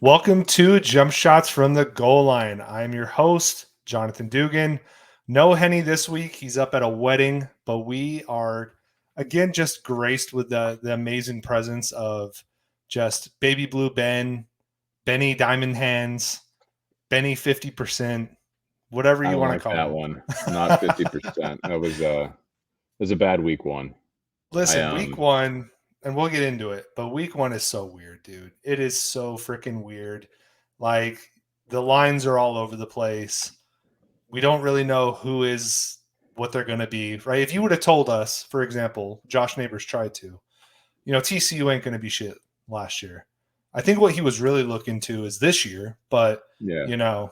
Welcome to Jump Shots from the Goal Line. I'm your host, Jonathan Dugan. No Henny this week. He's up at a wedding, but we are, again, just graced with the amazing presence of just Baby Blue Ben, Benny Diamond Hands, Benny 50%, whatever I you don't want to like call that him. one. Not 50%. That was a bad week one. Listen, week one, and we'll get into it, but week one is so weird, dude. It is so freaking weird. Like, the lines are all over the place. We don't really know who is what they're going to be, right? If you would have told us, for example, Josh Neighbors tried to, TCU ain't going to be shit last year. I think what he was really looking to is this year, but, Yeah.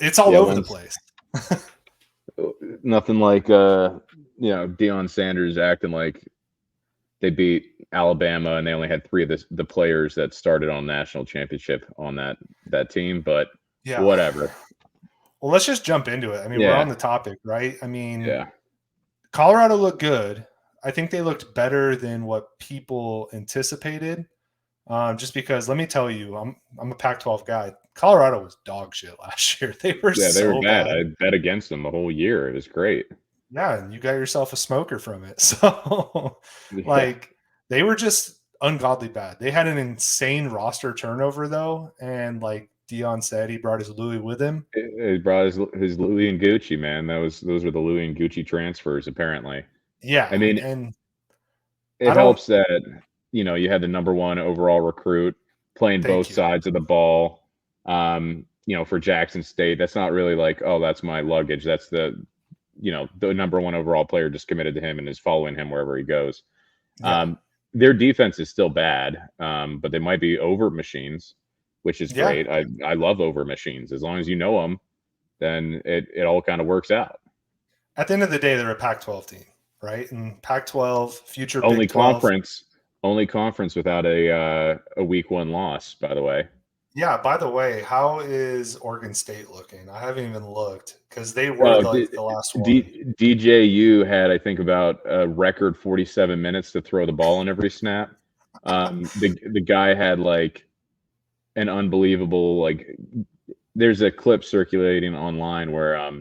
It's all over the place. Nothing like Deion Sanders acting like they beat Alabama and they only had three of the players that started on national championship on that team, but yeah, whatever. Well, let's just jump into it. I mean, we're on the topic, right? I mean, Colorado looked good. I think they looked better than what people anticipated. Just because, let me tell you, I'm a Pac-12 guy. Colorado was dog shit last year. They were so bad. I bet against them the whole year. It was great. Yeah, and you got yourself a smoker from it. So, they were just ungodly bad. They had an insane roster turnover, though, and like Deion said, he brought his Louis with him. He brought his Louis and Gucci, man. Those were the Louis and Gucci transfers, apparently. Yeah, I mean, and it helps that you had the number one overall recruit playing both sides of the ball. For Jackson State, that's not really like, oh, that's my luggage. That's the number one overall player just committed to him and is following him wherever he goes. Yeah. Their defense is still bad, but they might be over machines, which is great. I love over machines. As long as you know them, then it all kind of works out. At the end of the day, they're a Pac-12 team, right? And Pac-12, future only Big 12. Only conference without a week one loss, by the way. Yeah, by the way, how is Oregon State looking? I haven't even looked because they were the last one. DJU had, I think, about a record 47 minutes to throw the ball in every snap. The guy had like an unbelievable, there's a clip circulating online where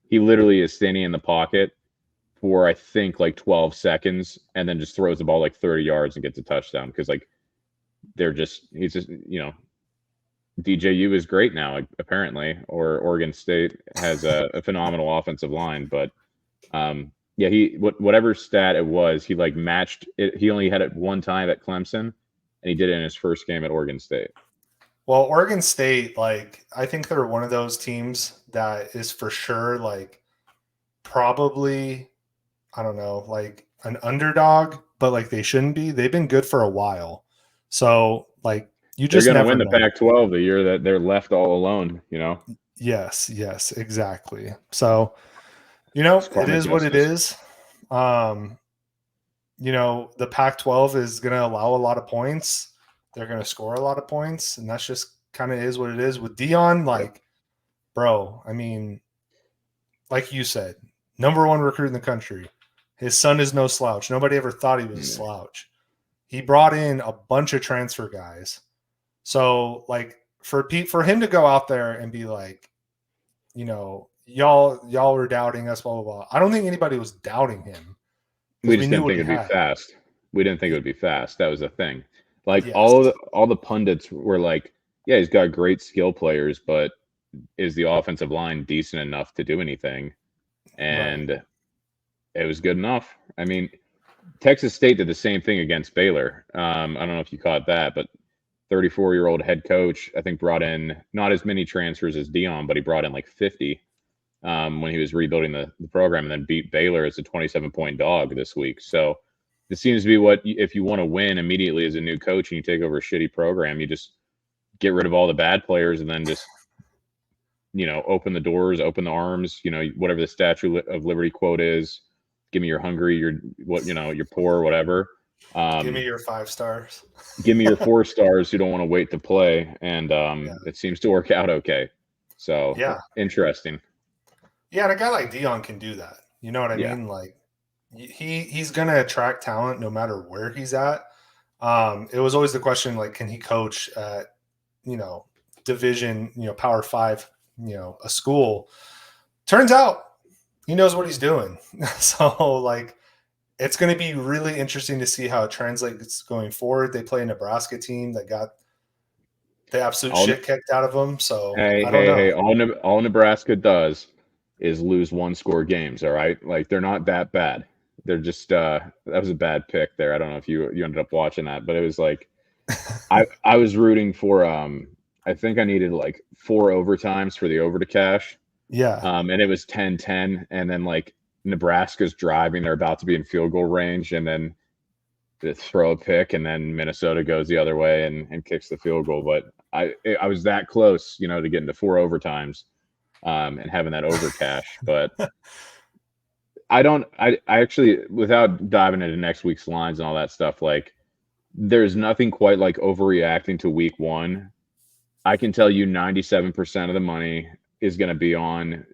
he literally is standing in the pocket for, I think, like 12 seconds and then just throws the ball like 30 yards and gets a touchdown because he's just DJU is great now, apparently, or Oregon State has a phenomenal offensive line. But whatever stat it was, he matched it. He only had it one time at Clemson, and he did it in his first game at Oregon State. Well, Oregon State, I think they're one of those teams that is for sure, probably, I don't know, an underdog, but they shouldn't be. They've been good for a while. So, you just they're going to win the Pac-12 the year that they're left all alone, Yes, exactly. So, it is what it is. The Pac-12 is going to allow a lot of points. They're going to score a lot of points, and that's just kind of is what it is. With Deion, bro, I mean, like you said, number one recruit in the country. His son is no slouch. Nobody ever thought he was a slouch. He brought in a bunch of transfer guys. So, for him to go out there and be like, y'all were doubting us, blah, blah, blah. I don't think anybody was doubting him. We just didn't think it'd be fast. We didn't think it would be fast. That was the thing. All the pundits were like, yeah, he's got great skill players, but is the offensive line decent enough to do anything? And it was good enough. I mean, Texas State did the same thing against Baylor. I don't know if you caught that, but 34-year-old head coach, I think, brought in not as many transfers as Deion, but he brought in like 50 when he was rebuilding the program, and then beat Baylor as a 27-point dog this week. So this seems to be what, if you want to win immediately as a new coach and you take over a shitty program, you just get rid of all the bad players and then just, open the doors, open the arms, whatever the Statue of Liberty quote is. Give me your hungry, you're poor, whatever. Give me your 5 stars. Give me your 4 stars who don't want to wait to play. And it seems to work out okay. So, interesting. Yeah, and a guy like Deion can do that. You know what I mean? He's going to attract talent no matter where he's at. It was always the question, can he coach at, division, Power 5, a school. Turns out he knows what he's doing. So like, it's going to be really interesting to see how it translates going forward. They play a Nebraska team that got the absolute shit kicked out of them. So I don't know. Hey, all Nebraska does is lose 1-score games. All right. Like, they're not that bad. They're just, that was a bad pick there. I don't know if you ended up watching that, but it was like, I was rooting for, I think I needed like 4 overtimes for the over to cash. Yeah. And it was 10-10. And then like Nebraska's driving, they're about to be in field goal range. And then they throw a pick, and then Minnesota goes the other way and kicks the field goal. But I was that close, to getting to 4 overtimes and having that over cash. But I actually, without diving into next week's lines and all that stuff, like, there's nothing quite like overreacting to week 1. I can tell you 97% of the money is going to be on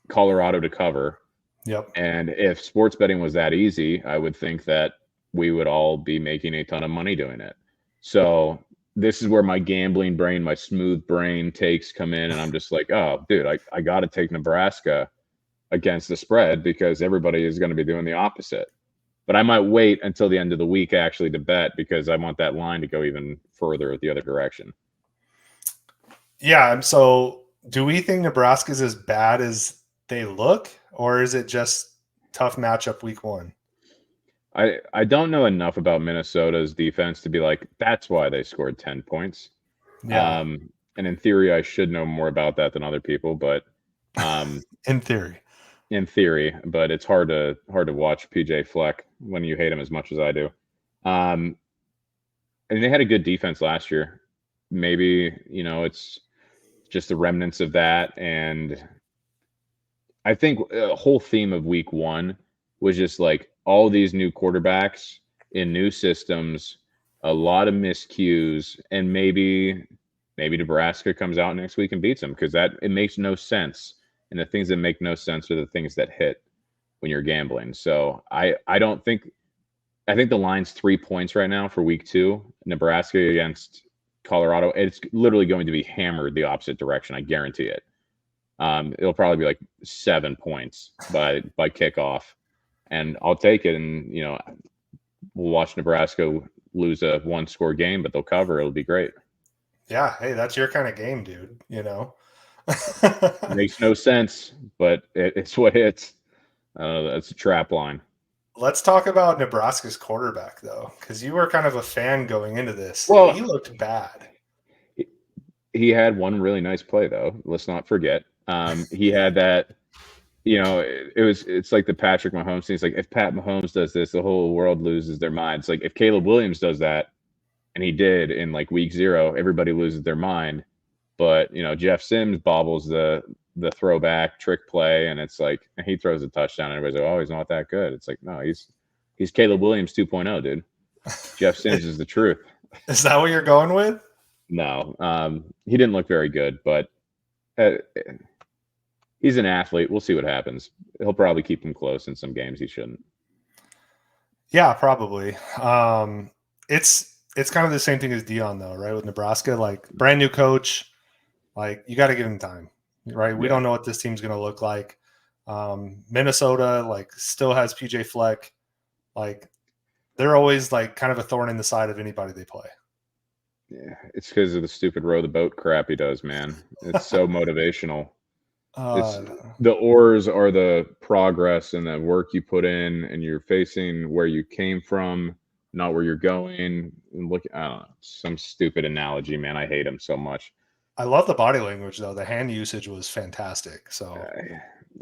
Colorado to cover. Yep. And if sports betting was that easy, I would think that we would all be making a ton of money doing it. So this is where my gambling brain, my smooth brain takes come in. And I'm just like, oh, dude, I got to take Nebraska against the spread because everybody is going to be doing the opposite. But I might wait until the end of the week actually to bet because I want that line to go even further the other direction. Yeah. So do we think Nebraska's as bad as they look, or is it just tough matchup week 1? I don't know enough about Minnesota's defense to be like, that's why they scored 10 points. Yeah. And in theory, I should know more about that than other people, but in theory, but it's hard to watch PJ Fleck when you hate him as much as I do. And they had a good defense last year. Maybe, it's just the remnants of that. And I think a whole theme of week 1 was just like all these new quarterbacks in new systems, a lot of miscues, and maybe Nebraska comes out next week and beats them because it makes no sense. And the things that make no sense are the things that hit when you're gambling. So I think the line's 3 points right now for week 2, Nebraska against Colorado. It's literally going to be hammered the opposite direction. I guarantee it. It'll probably be like 7 points by kickoff, and I'll take it. And we'll watch Nebraska lose a 1-score game, but they'll cover. It'll be great. Yeah, hey, that's your kind of game, dude. Makes no sense, but it's what hits. That's a trap line. Let's talk about Nebraska's quarterback, though, because you were kind of a fan going into this. Well, he looked bad. He had one really nice play, though. Let's not forget. He had that. It's like the Patrick Mahomes thing. It's like, if Pat Mahomes does this, the whole world loses their mind. It's like if Caleb Williams does that, and he did in like week 0, everybody loses their mind. But Jeff Sims bobbles the throwback trick play, and it's like he throws a touchdown, and everybody's like, oh, he's not that good. It's like, no, he's Caleb Williams 2.0, dude. Jeff Sims is the truth. Is that what you're going with? No, he didn't look very good, but he's an athlete. We'll see what happens. He'll probably keep him close in some games. He shouldn't. Yeah, probably. It's kind of the same thing as Dion, though, right? With Nebraska, like brand new coach, like you got to give him time, right? We don't know what this team's going to look like. Minnesota, like, still has PJ Fleck. Like, they're always like kind of a thorn in the side of anybody they play. Yeah, it's because of the stupid row the boat crap he does, man. It's so motivational. The oars are the progress and the work you put in, and you're facing where you came from, not where you're going. And look, I don't know, some stupid analogy, man. I hate him so much. I love the body language, though. The hand usage was fantastic. So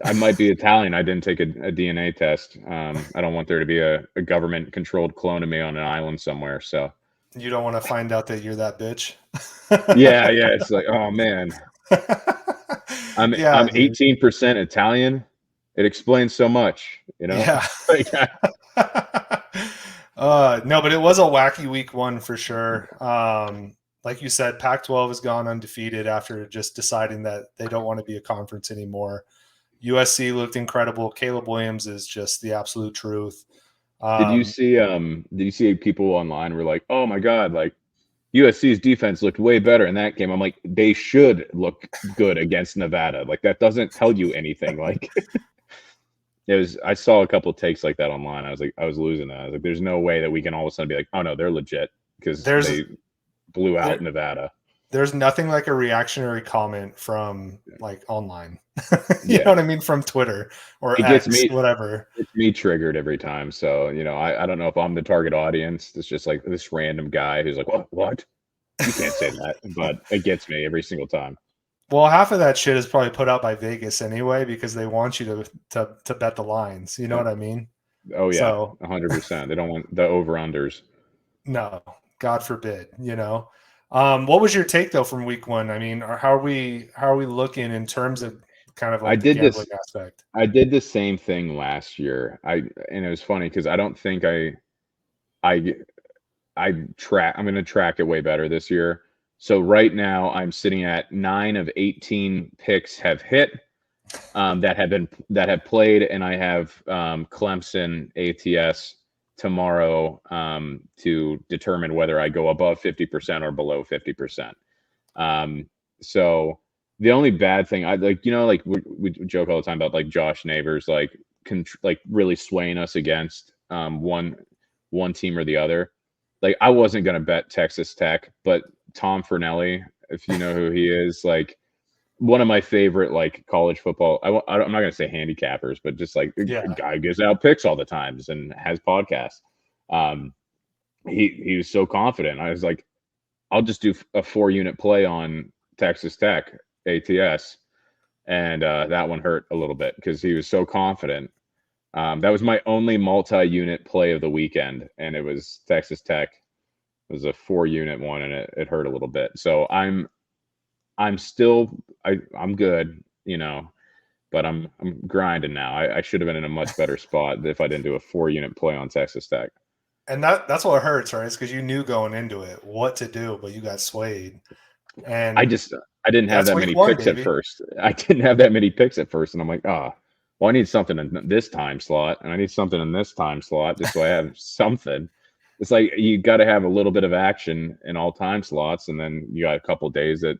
I might be Italian. I didn't take a DNA test. I don't want there to be a government-controlled clone of me on an island somewhere. So you don't want to find out that you're that bitch. yeah. It's like, oh man, I'm 18% Italian. It explains so much, Yeah. No, but it was a wacky week 1 for sure. Like you said, Pac-12 has gone undefeated after just deciding that they don't want to be a conference anymore. USC looked incredible. Caleb Williams is just the absolute truth. Did you see people online were like, oh my God, like USC's defense looked way better in that game. I'm like, they should look good against Nevada. Like, that doesn't tell you anything. Like, I saw a couple of takes like that online. I was losing that. I was like, there's no way that we can all of a sudden be like, oh no, they're legit because they blew out Nevada. There's nothing like a reactionary comment from like online. You know what I mean? From Twitter or X, whatever. It's me triggered every time. So, I don't know if I'm the target audience. It's just like this random guy who's like, what? You can't say that. But it gets me every single time. Well, half of that shit is probably put out by Vegas anyway, because they want you to bet the lines. You know what I mean? Oh yeah, so, 100%. They don't want the over-unders. No, God forbid, What was your take though from week 1? I mean, how are we looking in terms of kind of like the gambling aspect? I did the same thing last year. And it was funny because I don't think I'm going to track it way better this year. So right now I'm sitting at 9 of 18 picks have hit that have played, and I have Clemson ATS tomorrow to determine whether I go above 50% or below 50%. So the only bad thing we joke all the time about like Josh Neighbors like really swaying us against one team or the other. Like, I wasn't going to bet Texas Tech, but Tom Fernelli, if you know who he is, like one of my favorite like college football. I'm not going to say handicappers, but just like a guy who gives out picks all the times and has podcasts. He was so confident. I was like, I'll just do a 4-unit play on Texas Tech ATS, and that one hurt a little bit because he was so confident. That was my only multi-unit play of the weekend, and it was Texas Tech. It was a 4-unit one, and it hurt a little bit. So I'm good, but I'm grinding now. I should have been in a much better spot if I didn't do a 4-unit play on Texas Tech. And that's what hurts, right? It's because you knew going into it what to do, but you got swayed. And I didn't have that many picks at first. I didn't have that many picks at first, and I'm like, well, I need something in this time slot, and I need something in this time slot just so I have something. It's like you got to have a little bit of action in all time slots, and then you got a couple of days that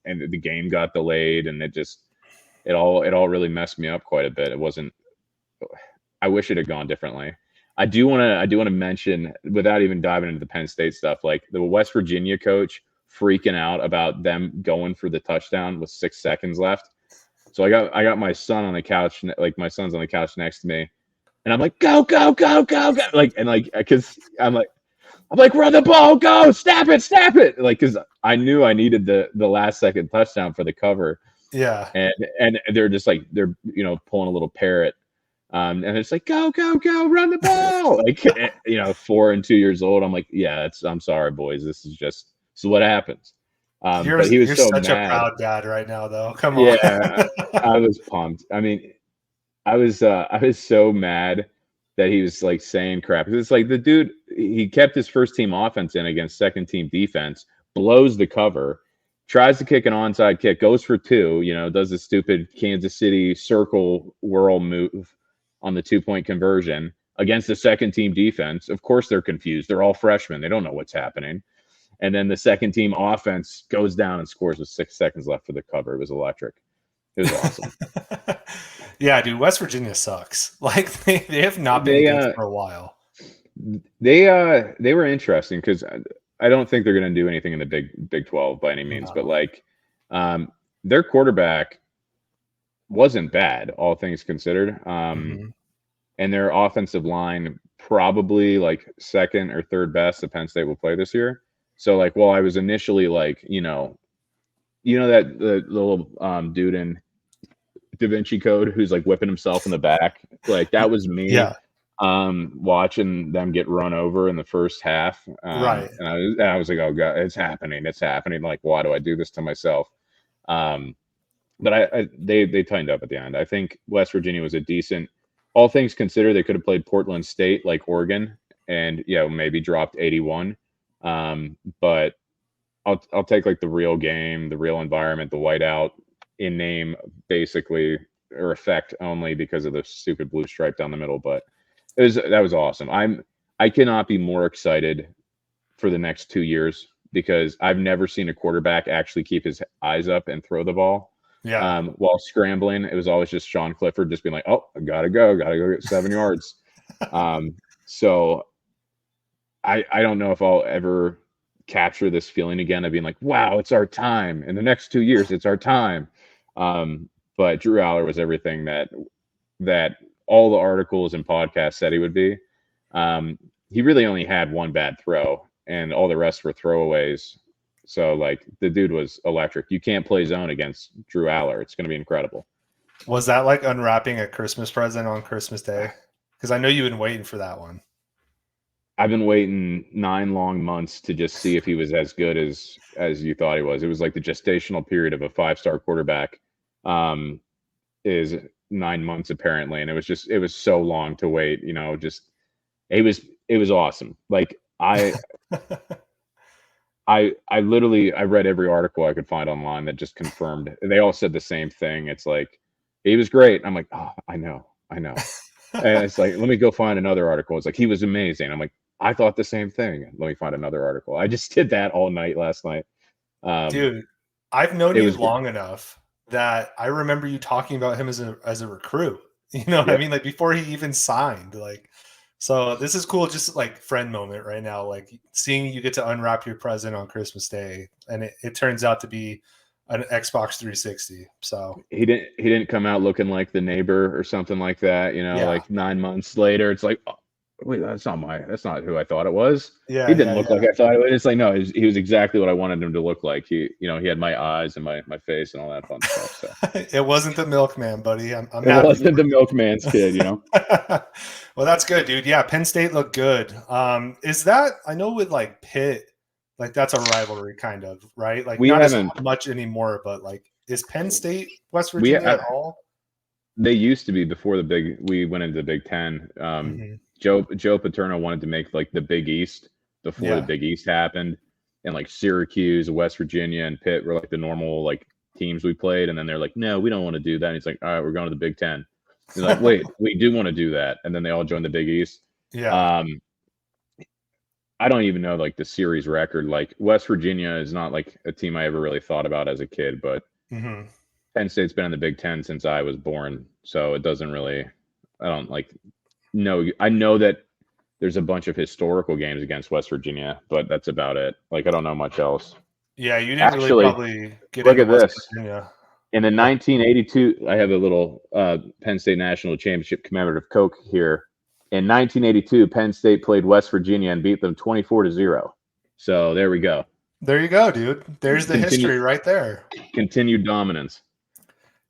and the game got delayed, and it all really messed me up quite a bit. It wasn't. I wish it had gone differently. I do want to mention, without even diving into the Penn State stuff, like the West Virginia coach freaking out about them going for the touchdown with 6 seconds left. So I got my son on the couch, like my son's on the couch next to me, and I'm like, go, because I'm like, run the ball, go, snap it, like, because I knew I needed the last second touchdown for the cover. Yeah, and they're just like they're pulling a little parrot, and it's like go, run the ball, like 4 and 2 years old. I'm like, I'm sorry, boys, this is what happens. You're such a proud dad right now, though. Come on. Yeah, I was pumped. I mean, I was so mad that he was like saying crap. It's like the dude, he kept his first team offense in against second team defense, blows the cover, tries to kick an onside kick, goes for 2, does the stupid Kansas City circle whirl move on the 2-point conversion against the second team defense. Of course they're confused. They're all freshmen. They don't know what's happening. And then the second team offense goes down and scores with 6 seconds left for the cover. It was electric. It was awesome. Yeah, dude, West Virginia sucks. Like they have not been good for a while. They were interesting because I don't think they're going to do anything in the Big 12 by any means. No. But like their quarterback wasn't bad, all things considered. And their offensive line probably like second or third best that Penn State will play this year. So like, well, I was initially like, that the little dude in Da Vinci Code who's like whipping himself in the back, like that was me. Yeah. Watching them get run over in the first half. Right. And I was like, oh God, it's happening. Like, why do I do this to myself? But they tightened up at the end. I think West Virginia was a decent, all things considered, they could have played Portland State like Oregon and maybe dropped 81. But I'll take like the real game, the real environment, the whiteout in name basically, or effect only because of the stupid blue stripe down the middle. But that was awesome. I cannot be more excited for the next 2 years because I've never seen a quarterback actually keep his eyes up and throw the ball. Yeah. While scrambling, it was always just Sean Clifford just being like, "Oh, I gotta go get 7 yards." So I don't know if I'll ever capture this feeling again of being like, "Wow, it's our time. In the next 2 years, it's our time." But Drew Aller was everything that all the articles and podcasts said he would be. He really only had one bad throw, and all the rest were throwaways. So, like, the dude was electric. You can't play zone against Drew Aller. It's going to be incredible. Was that like unwrapping a Christmas present on Christmas Day? Because I know you've been waiting for that one. I've been waiting 9 long months to just see if he was as good as you thought he was. It was like the gestational period of a 5-star quarterback is 9 months apparently, and it was so long to wait. Just it was awesome. Like I literally read every article I could find online that just confirmed. They all said the same thing. It's like, he was great. I'm like, oh, I know. And it's like, let me go find another article. It's like, he was amazing. I'm like, I thought the same thing. Let me find another article. I just did that all night last night. Dude, I've known you long enough that I remember you talking about him as a recruit. You know what I mean? Like before he even signed. Like, so this is cool, just like friend moment right now, like seeing you get to unwrap your present on Christmas Day, and it turns out to be an Xbox 360. So he didn't come out looking like the neighbor or something like that. Like 9 months later, it's like, oh, wait, that's not who I thought it was. Yeah, he didn't look like I thought it was. It's like, no, he was exactly what I wanted him to look like. He had my eyes and my face and all that fun stuff. So it wasn't the milkman, buddy. I'm it wasn't the milkman's kid, Well, that's good, dude. Yeah, Penn State looked good. Is that, I know with like Pitt, like that's a rivalry kind of, right? Like we not as much anymore, but like, is Penn State West Virginia at all? They used to be before we went into the Big Ten. Joe Paterno wanted to make like the Big East before the Big East happened, and like Syracuse, West Virginia, and Pitt were like the normal like teams we played, and then they're like, no, we don't want to do that. And he's like, all right, we're going to the Big Ten. He's like, wait, we do want to do that, and then they all joined the Big East. Yeah. I don't even know like the series record. Like West Virginia is not like a team I ever really thought about as a kid, but Penn State's been in the Big Ten since I was born, so it doesn't really. I don't like. No, I know that there's a bunch of historical games against West Virginia, but that's about it. Like I don't know much else. Yeah, you didn't really probably get look at West this. Virginia. In the 1982, I have a little Penn State National Championship commemorative Coke here. In 1982, Penn State played West Virginia and beat them 24-0. So there we go. There you go, dude. There's the history right there. Continued dominance.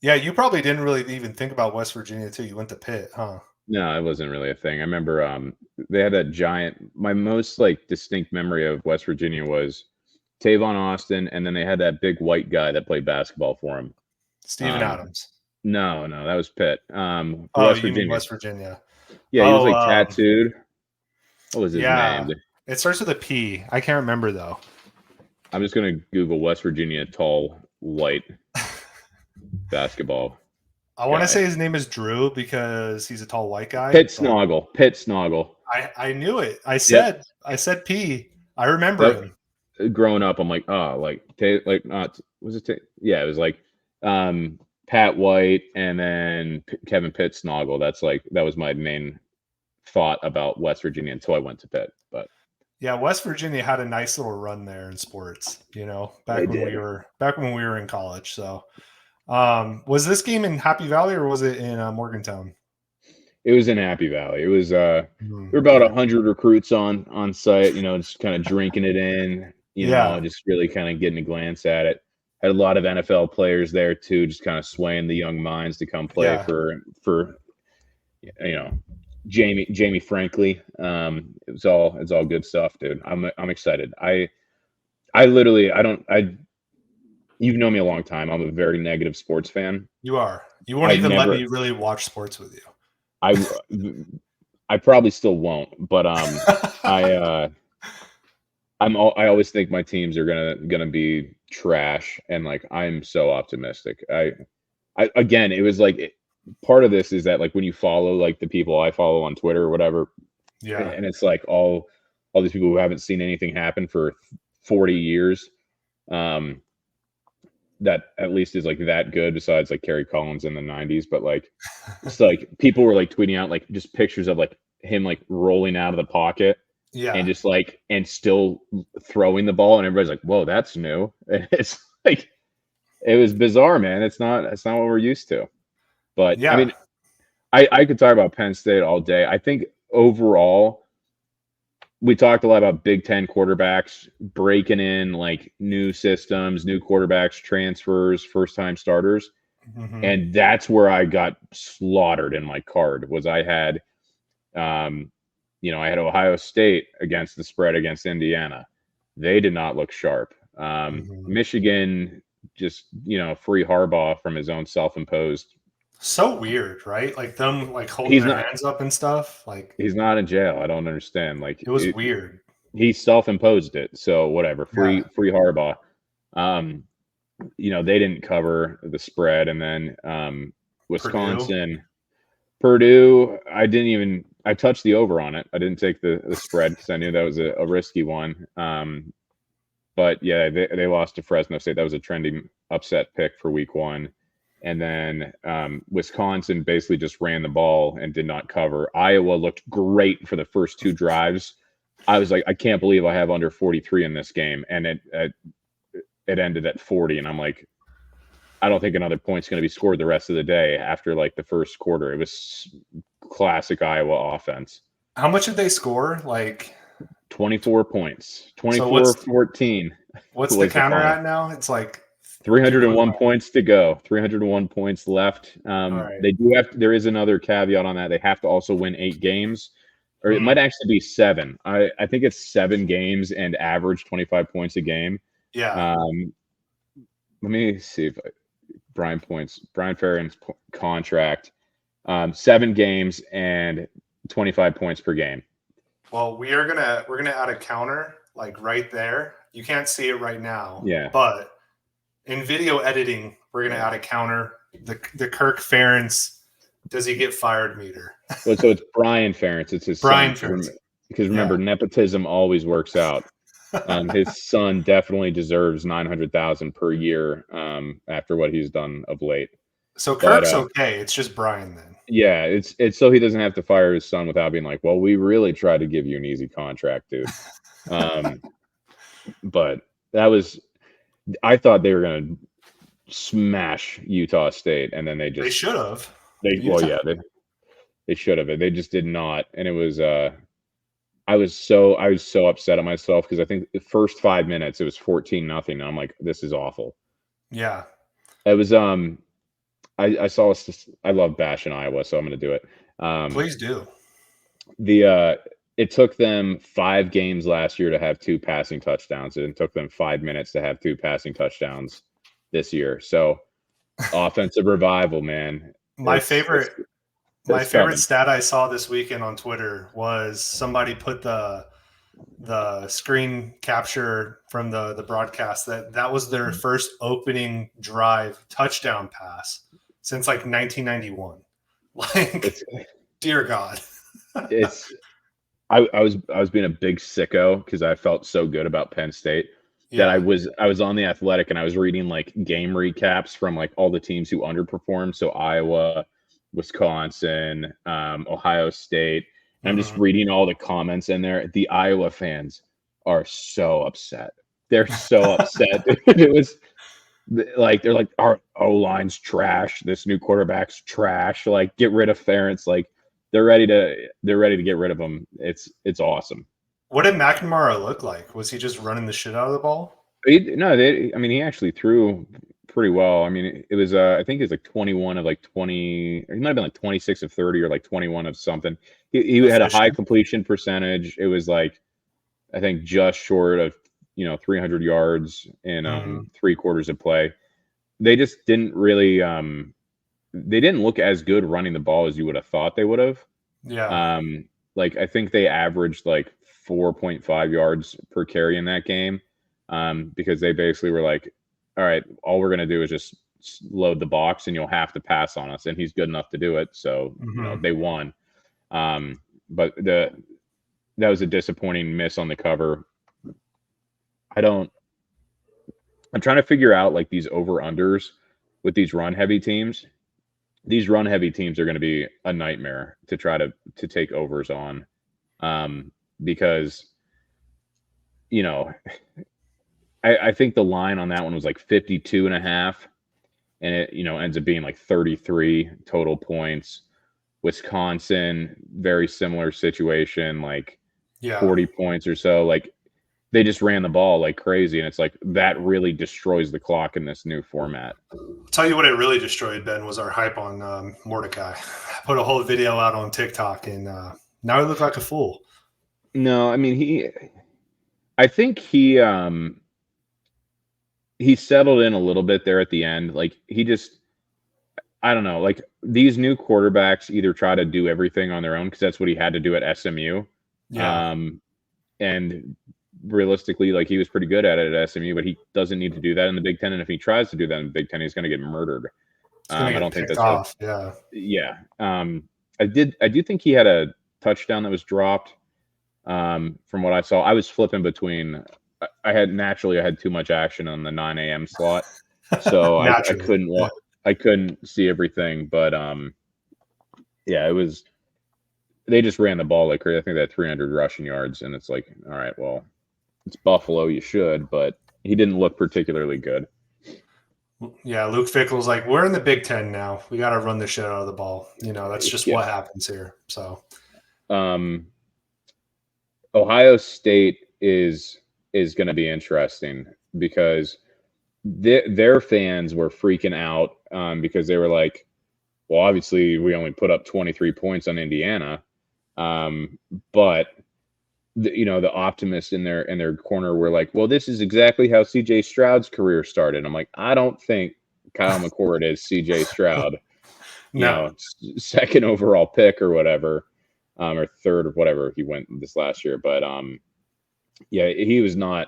Yeah, you probably didn't really even think about West Virginia until you went to Pitt, huh? No, it wasn't really a thing. I remember they had that giant. My most like distinct memory of West Virginia was Tavon Austin, and then they had that big white guy that played basketball for him. Steven Adams. No, that was Pitt. West Virginia. Mean West Virginia. Yeah, he was like tattooed. What was his name? It starts with a P. I can't remember though. I'm just gonna Google West Virginia tall white basketball. I want to say his name is Drew because he's a tall white guy. Pitt Snoggle. I knew it. I said P. I remember him. Growing up, I'm like, oh, was it? Yeah, it was like Pat White and then Kevin Pitt Snoggle. That was my main thought about West Virginia until I went to Pitt. But yeah, West Virginia had a nice little run there in sports. Back when we were in college. So. Was this game in Happy Valley or was it in Morgantown? It was in Happy Valley. It was there were about 100 recruits on site, just kind of drinking it in, just really kind of getting a glance at it. Had a lot of NFL players there too, just kind of swaying the young minds to come play for Jamie Frankly. It's all good stuff, dude. I'm excited. You've known me a long time. I'm a very negative sports fan. You are. You won't even let me really watch sports with you. I probably still won't, but I always think my teams are gonna be trash, and like I'm so optimistic. Again, it was like part of this is that like when you follow like the people I follow on Twitter or whatever, and it's like all these people who haven't seen anything happen for 40 years. That at least is like that good, besides like Kerry Collins in the 90s. But like, it's like people were like tweeting out like just pictures of like him like rolling out of the pocket and just like and still throwing the ball, and everybody's like, whoa, that's new. And it's like, it was bizarre, man. It's not what we're used to. But I mean, I could talk about Penn State all day. I think overall, we talked a lot about Big Ten quarterbacks breaking in like new systems, new quarterbacks, transfers, first-time starters. Mm-hmm. And that's where I got slaughtered in my card. Was I had, I had Ohio State against the spread against Indiana. They did not look sharp. Michigan just, free Harbaugh from his own self-imposed. So weird, right? Like them like holding their hands up and stuff. Like he's not in jail. I don't understand. Like it was weird. He self-imposed it. So whatever. Free Harbaugh. They didn't cover the spread. And then Wisconsin, Purdue, I touched the over on it. I didn't take the spread because I knew that was a risky one. But yeah, they lost to Fresno State. That was a trendy upset pick for week 1. And then Wisconsin basically just ran the ball and did not cover. Iowa looked great for the first 2 drives. I was like, I can't believe I have under 43 in this game. And it ended at 40. And I'm like, I don't think another point's going to be scored the rest of the day after like the first quarter. It was classic Iowa offense. How much did they score? Like 24 points, 24-14. What's the counter at now? It's like 301 points to go. 301 points left. Right. They do have. There is another caveat on that. They have to also win 8 games, or it might actually be 7. I think it's 7 games and average 25 points a game. Yeah. Let me see if Brian Ferentz contract, 7 games and 25 points per game. Well, we're gonna add a counter like right there. You can't see it right now. Yeah. But in video editing, we're going to add a counter. The Kirk Ferentz, does he get fired meter? So it's Brian Ferentz. It's his Brian son. Ferentz. Because remember, nepotism always works out. His son definitely deserves $900,000 per year after what he's done of late. So Kirk's okay. It's just Brian then. Yeah, it's so he doesn't have to fire his son without being like, well, we really tried to give you an easy contract, dude. But that was. I thought they were going to smash Utah State, and then they should have. They should have. They just did not, and it was. I was so upset at myself because I think the first 5 minutes it was 14-0. And I'm like, this is awful. Yeah. It was. I saw. I love bashing Iowa, so I'm going to do it. Please do. It took them 5 games last year to have 2 passing touchdowns. And it took them 5 minutes to have 2 passing touchdowns this year. So offensive revival, man. My favorite stat I saw this weekend on Twitter was somebody put the screen capture from the broadcast that was their first opening drive touchdown pass since like 1991. Like, dear God. I was being a big sicko because I felt so good about Penn State that I was on The Athletic and I was reading like game recaps from like all the teams who underperformed. So Iowa, Wisconsin, Ohio State. And I'm just reading all the comments in there. The Iowa fans are so upset. They're so upset. It was like they're like, our O-line's trash. This new quarterback's trash. Like, get rid of Ferentz. Like, they're ready to get rid of him. It's awesome. What did McNamara look like? Was he just running the shit out of the ball? He actually threw pretty well. I mean, it was I think it was like 21 of like 20. He might have been like 26 of 30 or like 21 of something. He had a high completion percentage. It was like, I think just short of 300 yards in 3 quarters of play. They just didn't really they didn't look as good running the ball as you would have thought they would have. Yeah. Like I think they averaged like 4.5 yards per carry in that game because they basically were like, all right, all we're going to do is just load the box and you'll have to pass on us. And he's good enough to do it. So, they won. But that was a disappointing miss on the cover. I'm trying to figure out like these over-unders with these run-heavy teams. These run-heavy teams are going to be a nightmare to try to take overs on, because, you know, I think the line on that one was like 52.5, and it, ends up being like 33 total points. Wisconsin, very similar situation, like 40 points or so. Like, they just ran the ball like crazy, and it's like that really destroys the clock in this new format. I'll tell you what it really destroyed, Ben, was our hype on Mordecai. I put a whole video out on TikTok, and now he looked like a fool. No, I mean, I think he settled in a little bit there at the end. Like, I don't know, like these new quarterbacks either try to do everything on their own because that's what he had to do at SMU. Yeah. And realistically, like, he was pretty good at it at SMU, but he doesn't need to do that in the Big Ten. And if he tries to do that in the Big Ten, he's going to get murdered. I don't think that's off. Yeah. I do think he had a touchdown that was dropped. From what I saw, I was flipping between. I had too much action on the 9 a.m. slot, so I couldn't watch. I couldn't see everything, but it was. They just ran the ball like crazy. I think they had 300 rushing yards, and it's like, all right, well, it's Buffalo, you should, but he didn't look particularly good. Yeah, Luke Fickell's like, we're in the Big Ten now. We got to run the shit out of the ball. That's just what happens here. So, Ohio State is going to be interesting because their fans were freaking out because they were like, well, obviously we only put up 23 points on Indiana, but the optimists in their corner were like, well, this is exactly how C.J. Stroud's career started. I'm like, I don't think Kyle McCord is C.J. Stroud. No, second overall pick or whatever, or third or whatever he went this last year. But he was not.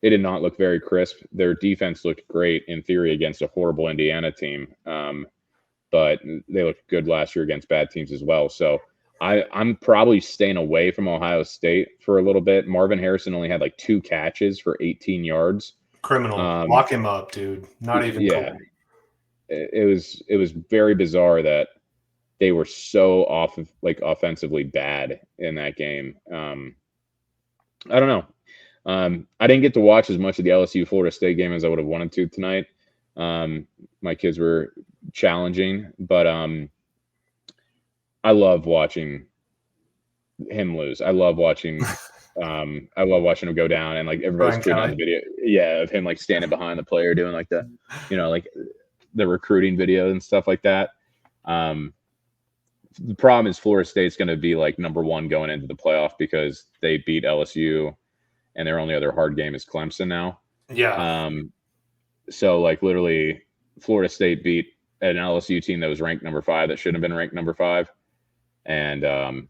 It did not look very crisp. Their defense looked great in theory against a horrible Indiana team, but they looked good last year against bad teams as well. So I'm probably staying away from Ohio State for a little bit. Marvin Harrison only had like 2 catches for 18 yards. Criminal. Lock him up, dude. Not even cool. It was very bizarre that they were so offensively bad in that game. I don't know. I didn't get to watch as much of the LSU Florida State game as I would have wanted to tonight. My kids were challenging, but I love watching him lose. I love watching him go down, and like everybody's tweeting on the video, of him like standing behind the player doing like the, like the recruiting video and stuff like that. The problem is Florida State's going to be like number 1 going into the playoff because they beat LSU, and their only other hard game is Clemson now. Yeah. So like literally, Florida State beat an LSU team that was ranked number 5 that shouldn't have been ranked number 5. And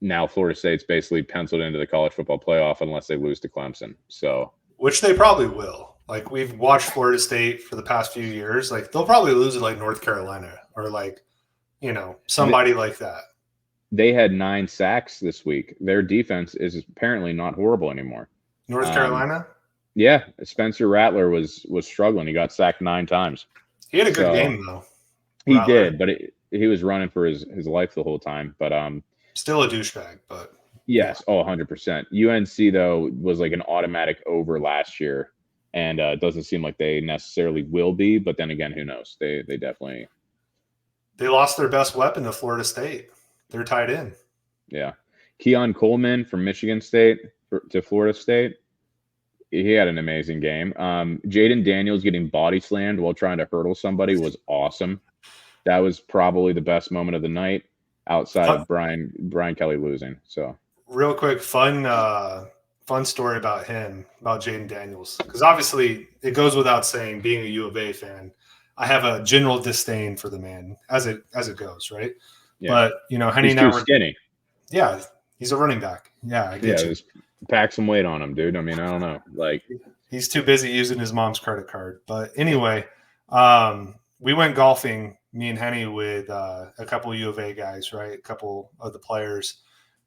now Florida State's basically penciled into the college football playoff unless they lose to Clemson. So, which they probably will. Like, we've watched Florida State for the past few years. Like, they'll probably lose to like North Carolina or like, somebody like that. They had 9 sacks this week. Their defense is apparently not horrible anymore. North Carolina? Yeah, Spencer Rattler was struggling. He got sacked 9 times. He had a good game though. He did, but he was running for his life the whole time. But still a douchebag. But yes, 100%. UNC though was like an automatic over last year, and it doesn't seem like they necessarily will be. But then again, who knows? They definitely lost their best weapon to Florida State. They're tied in. Yeah, Keon Coleman from Michigan State to Florida State. He had an amazing game. Jaden Daniels getting body slammed while trying to hurdle somebody was awesome. That was probably the best moment of the night outside of Brian Kelly losing. So real quick, fun story about him, about Jaden Daniels. Because obviously it goes without saying, being a U of A fan, I have a general disdain for the man as it goes, right? Yeah. But Henny he's too skinny. Yeah, he's a running back. Yeah, I get you. Just pack some weight on him, dude. I mean, I don't know. Like, he's too busy using his mom's credit card. But anyway, we went golfing, me and Henny, with a couple of U of A guys, right? A couple of the players.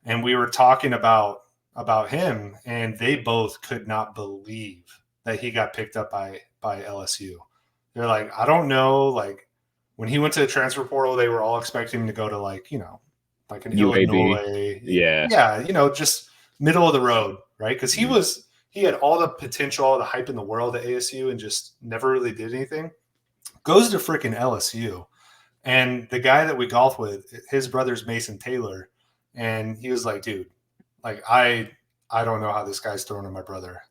And we were talking about about him, and they both could not believe that he got picked up by LSU. They're like, I don't know, like when he went to the transfer portal, they were all expecting him to go to like, you know, like an UAB. Illinois, Yeah, you know, just middle of the road, right? Because he had all the potential, all the hype in the world at ASU, and just never really did anything. Goes to freaking LSU, and the guy that we golf with, his brother's Mason Taylor, and he was like, dude, like I don't know how this guy's throwing to my brother.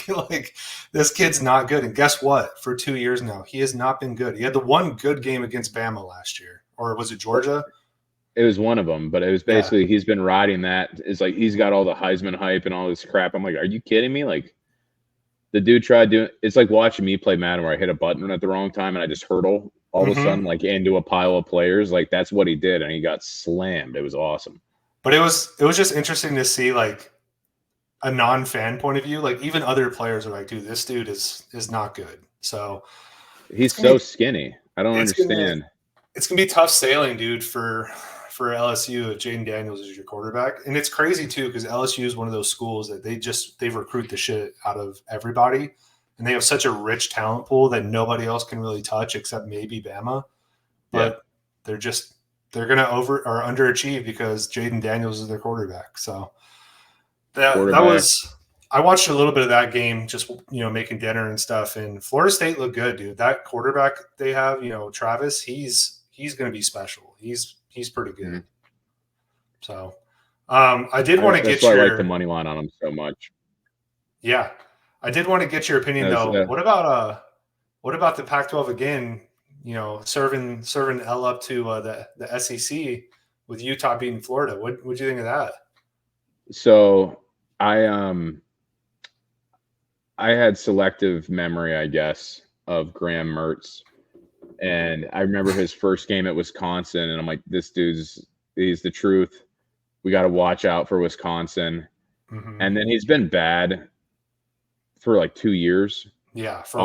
like this kid's not good. And guess what? For 2 years now, he has not been good. He had the one good game against Bama last year, or was it Georgia? It was one of them, but it was basically he's been riding that. It's like he's got all the Heisman hype and all this crap. I'm like, are you kidding me? Like the dude tried doing. It's like watching me play Madden where I hit a button at the wrong time and I just hurdle all of a sudden like into a pile of players. Like that's what he did, and he got slammed. It was awesome. But it was just interesting to see like a non-fan point of view. Like even other players are like, dude, this dude is not good. So he's so skinny. I don't understand. It's gonna be tough sailing, dude, for LSU if Jaden Daniels is your quarterback. And it's crazy too, because LSU is one of those schools that they recruit the shit out of everybody, and they have such a rich talent pool that nobody else can really touch except maybe Bama. But they're gonna underachieve because Jaden Daniels is their quarterback. So that was, I watched a little bit of that game, just, you know, making dinner and stuff, and Florida State looked good, dude. That quarterback they have, you know, Travis, he's going to be special. He's pretty good. Mm-hmm. So I did want to get your. I like the money line on him so much. Yeah, I did want to get your opinion though. What about the Pac-12 again? You know, serving L up to the SEC with Utah beating Florida. What do you think of that? So I had selective memory, I guess, of Graham Mertz. And I remember his first game at Wisconsin, and I'm like, this he's the truth. We got to watch out for Wisconsin. Mm-hmm. And then he's been bad for like 2 years. Yeah, for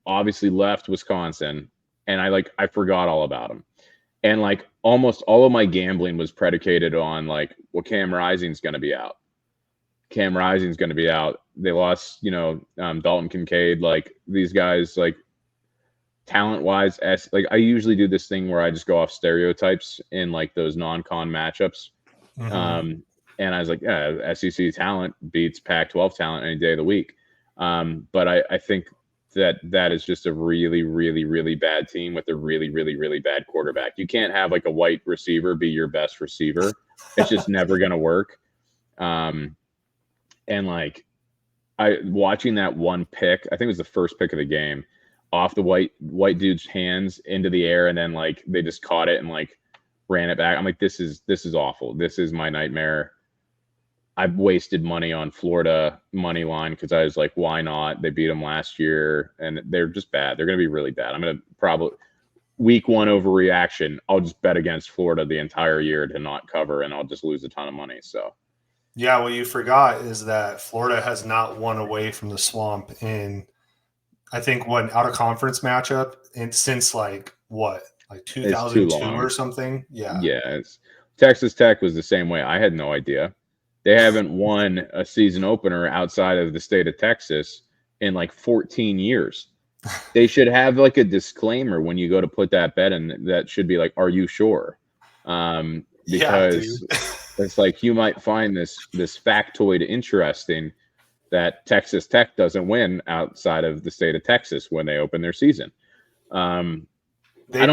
obviously left Wisconsin, and I forgot all about him. And like almost all of my gambling was predicated on like, well, Cam Rising's going to be out. They lost, you know, Dalton Kincaid. Like these guys, like talent-wise, like I usually do this thing where I just go off stereotypes in like those non-con matchups. Mm-hmm. And I was like, yeah, SEC talent beats Pac-12 talent any day of the week. But I think that is just a really, really, really bad team with a really, really, really bad quarterback. You can't have like a white receiver be your best receiver. It's just never going to work. And like watching that one pick, I think it was the first pick of the game, off the white dude's hands into the air, and then like they just caught it and like ran it back. I'm like, this is awful. This is my nightmare. I've wasted money on Florida money line because I was like, why not? They beat them last year, and they're just bad. They're going to be really bad. I'm going to probably week one overreaction. I'll just bet against Florida the entire year to not cover, and I'll just lose a ton of money. So, yeah, what you forgot is that Florida has not won away from the swamp in, I think, what, out of conference matchup and since like 2002 or something. Yeah. Texas Tech was the same way. I had no idea. They haven't won a season opener outside of the state of Texas in like 14 years. They should have like a disclaimer when you go to put that bet in that should be like, are you sure? Because it's like you might find this factoid interesting that Texas Tech doesn't win outside of the state of Texas when they open their season. They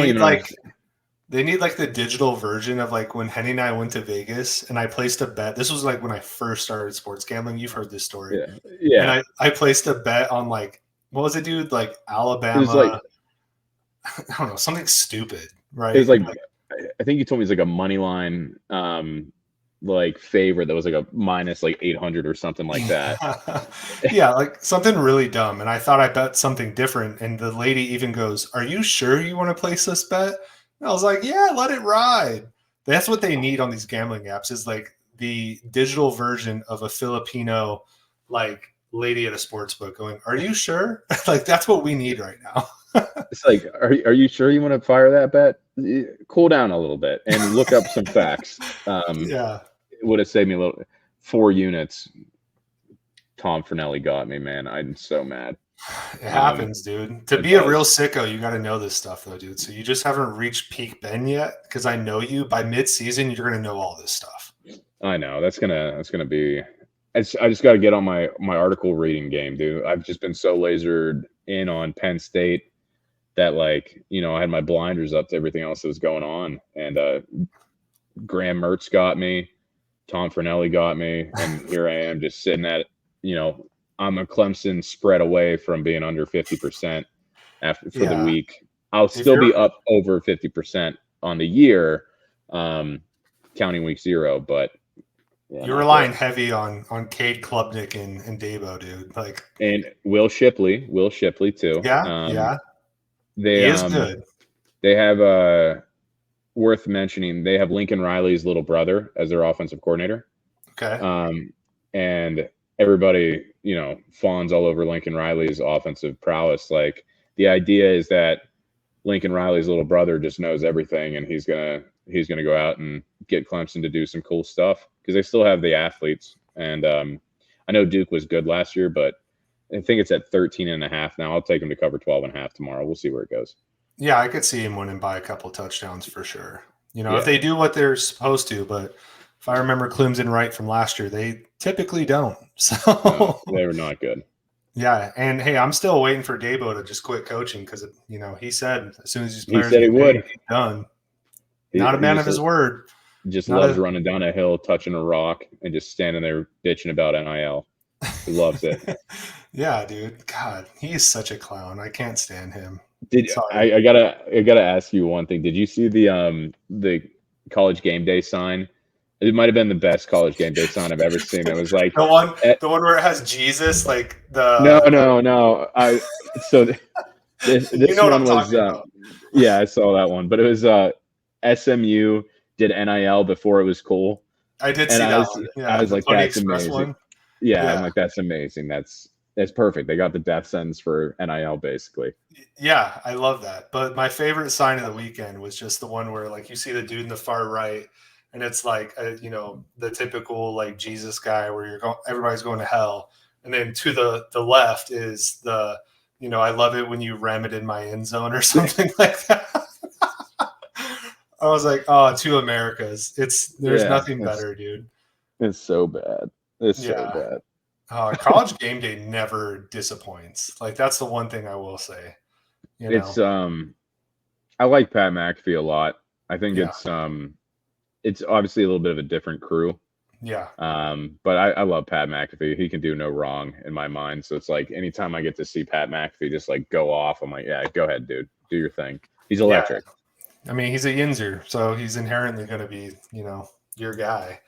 need like the digital version of like when Henny and I went to Vegas and I placed a bet. This was like when I first started sports gambling. You've heard this story. Yeah. And I placed a bet on like, what was it, dude? Like Alabama. It was like, I don't know, something stupid, right? It was like I think you told me it's like a money line like favorite that was like a minus like 800 or something like that. Yeah, like something really dumb. And I thought I bet something different. And the lady even goes, "Are you sure you want to place this bet?" And I was like, "Yeah, let it ride." That's what they need on these gambling apps, is like the digital version of a Filipino like lady at a sports book going, "Are you sure?" Like that's what we need right now. It's like, are you sure you want to fire that bet? Cool down a little bit and look up some facts. Yeah. It would have saved me a little. 4 units, Tom Fornelli got me, man. I'm so mad. It happens, dude. To be a real sicko, you got to know this stuff, though, dude. So you just haven't reached peak Ben yet, because I know you. By mid-season, you're gonna know all this stuff. I know that's gonna be. I just got to get on my article reading game, dude. I've just been so lasered in on Penn State that, like, you know, I had my blinders up to everything else that was going on, and Graham Mertz got me, Tom Fornelli got me, and here I am just sitting at, you know, I'm a Clemson spread away from being under 50% for the week. I'll still be up over 50% on the year, counting week 0, but yeah, you're relying heavy on Cade Klubnik and Dabo, dude. Like, and Will Shipley too. Yeah, he is good. They have worth mentioning. They have Lincoln Riley's little brother as their offensive coordinator. Okay. And everybody, you know, fawns all over Lincoln Riley's offensive prowess. Like, the idea is that Lincoln Riley's little brother just knows everything, and he's gonna go out and get Clemson to do some cool stuff, because they still have the athletes. And I know Duke was good last year, but I think it's at 13.5 now. I'll take him to cover 12.5 tomorrow. We'll see where it goes. Yeah, I could see him winning by a couple touchdowns for sure. You know, if they do what they're supposed to. But if I remember Clemson right from last year, they typically don't. So no, they were not good. Yeah, and hey, I'm still waiting for Dabo to just quit coaching, because, you know, he said as soon as these players he would. He's done. Not a man of his word. Just loves running down a hill, touching a rock, and just standing there bitching about NIL. He loves it. Yeah, dude. God, he's such a clown. I can't stand him. I gotta ask you one thing. Did you see the College Game Day sign? It might have been the best College Game Day sign I've ever seen. It was like the one where it has Jesus, like the no. This you know one was yeah, I saw that one, but it was SMU did NIL before it was cool. I did see that one. Yeah, I was like, that's amazing. One. Yeah, I'm like, that's amazing. That's perfect. They got the death sentence for NIL, basically. Yeah, I love that. But my favorite sign of the weekend was just the one where, like, you see the dude in the far right, and it's like, you know, the typical, like, Jesus guy where everybody's going to hell. And then to the left is the, you know, I love it when you ram it in my end zone or something like that. I was like, oh, 2 Americas. There's nothing better, dude. It's so bad. It's so bad. College Game Day never disappoints. Like, that's the one thing I will say. You know? It's I like Pat McAfee a lot. I think it's obviously a little bit of a different crew. Yeah. But I love Pat McAfee. He can do no wrong in my mind. So it's like, anytime I get to see Pat McAfee just like go off, I'm like, yeah, go ahead, dude. Do your thing. He's electric. Yeah. I mean, he's a Yinzer, so he's inherently going to be, you know, your guy.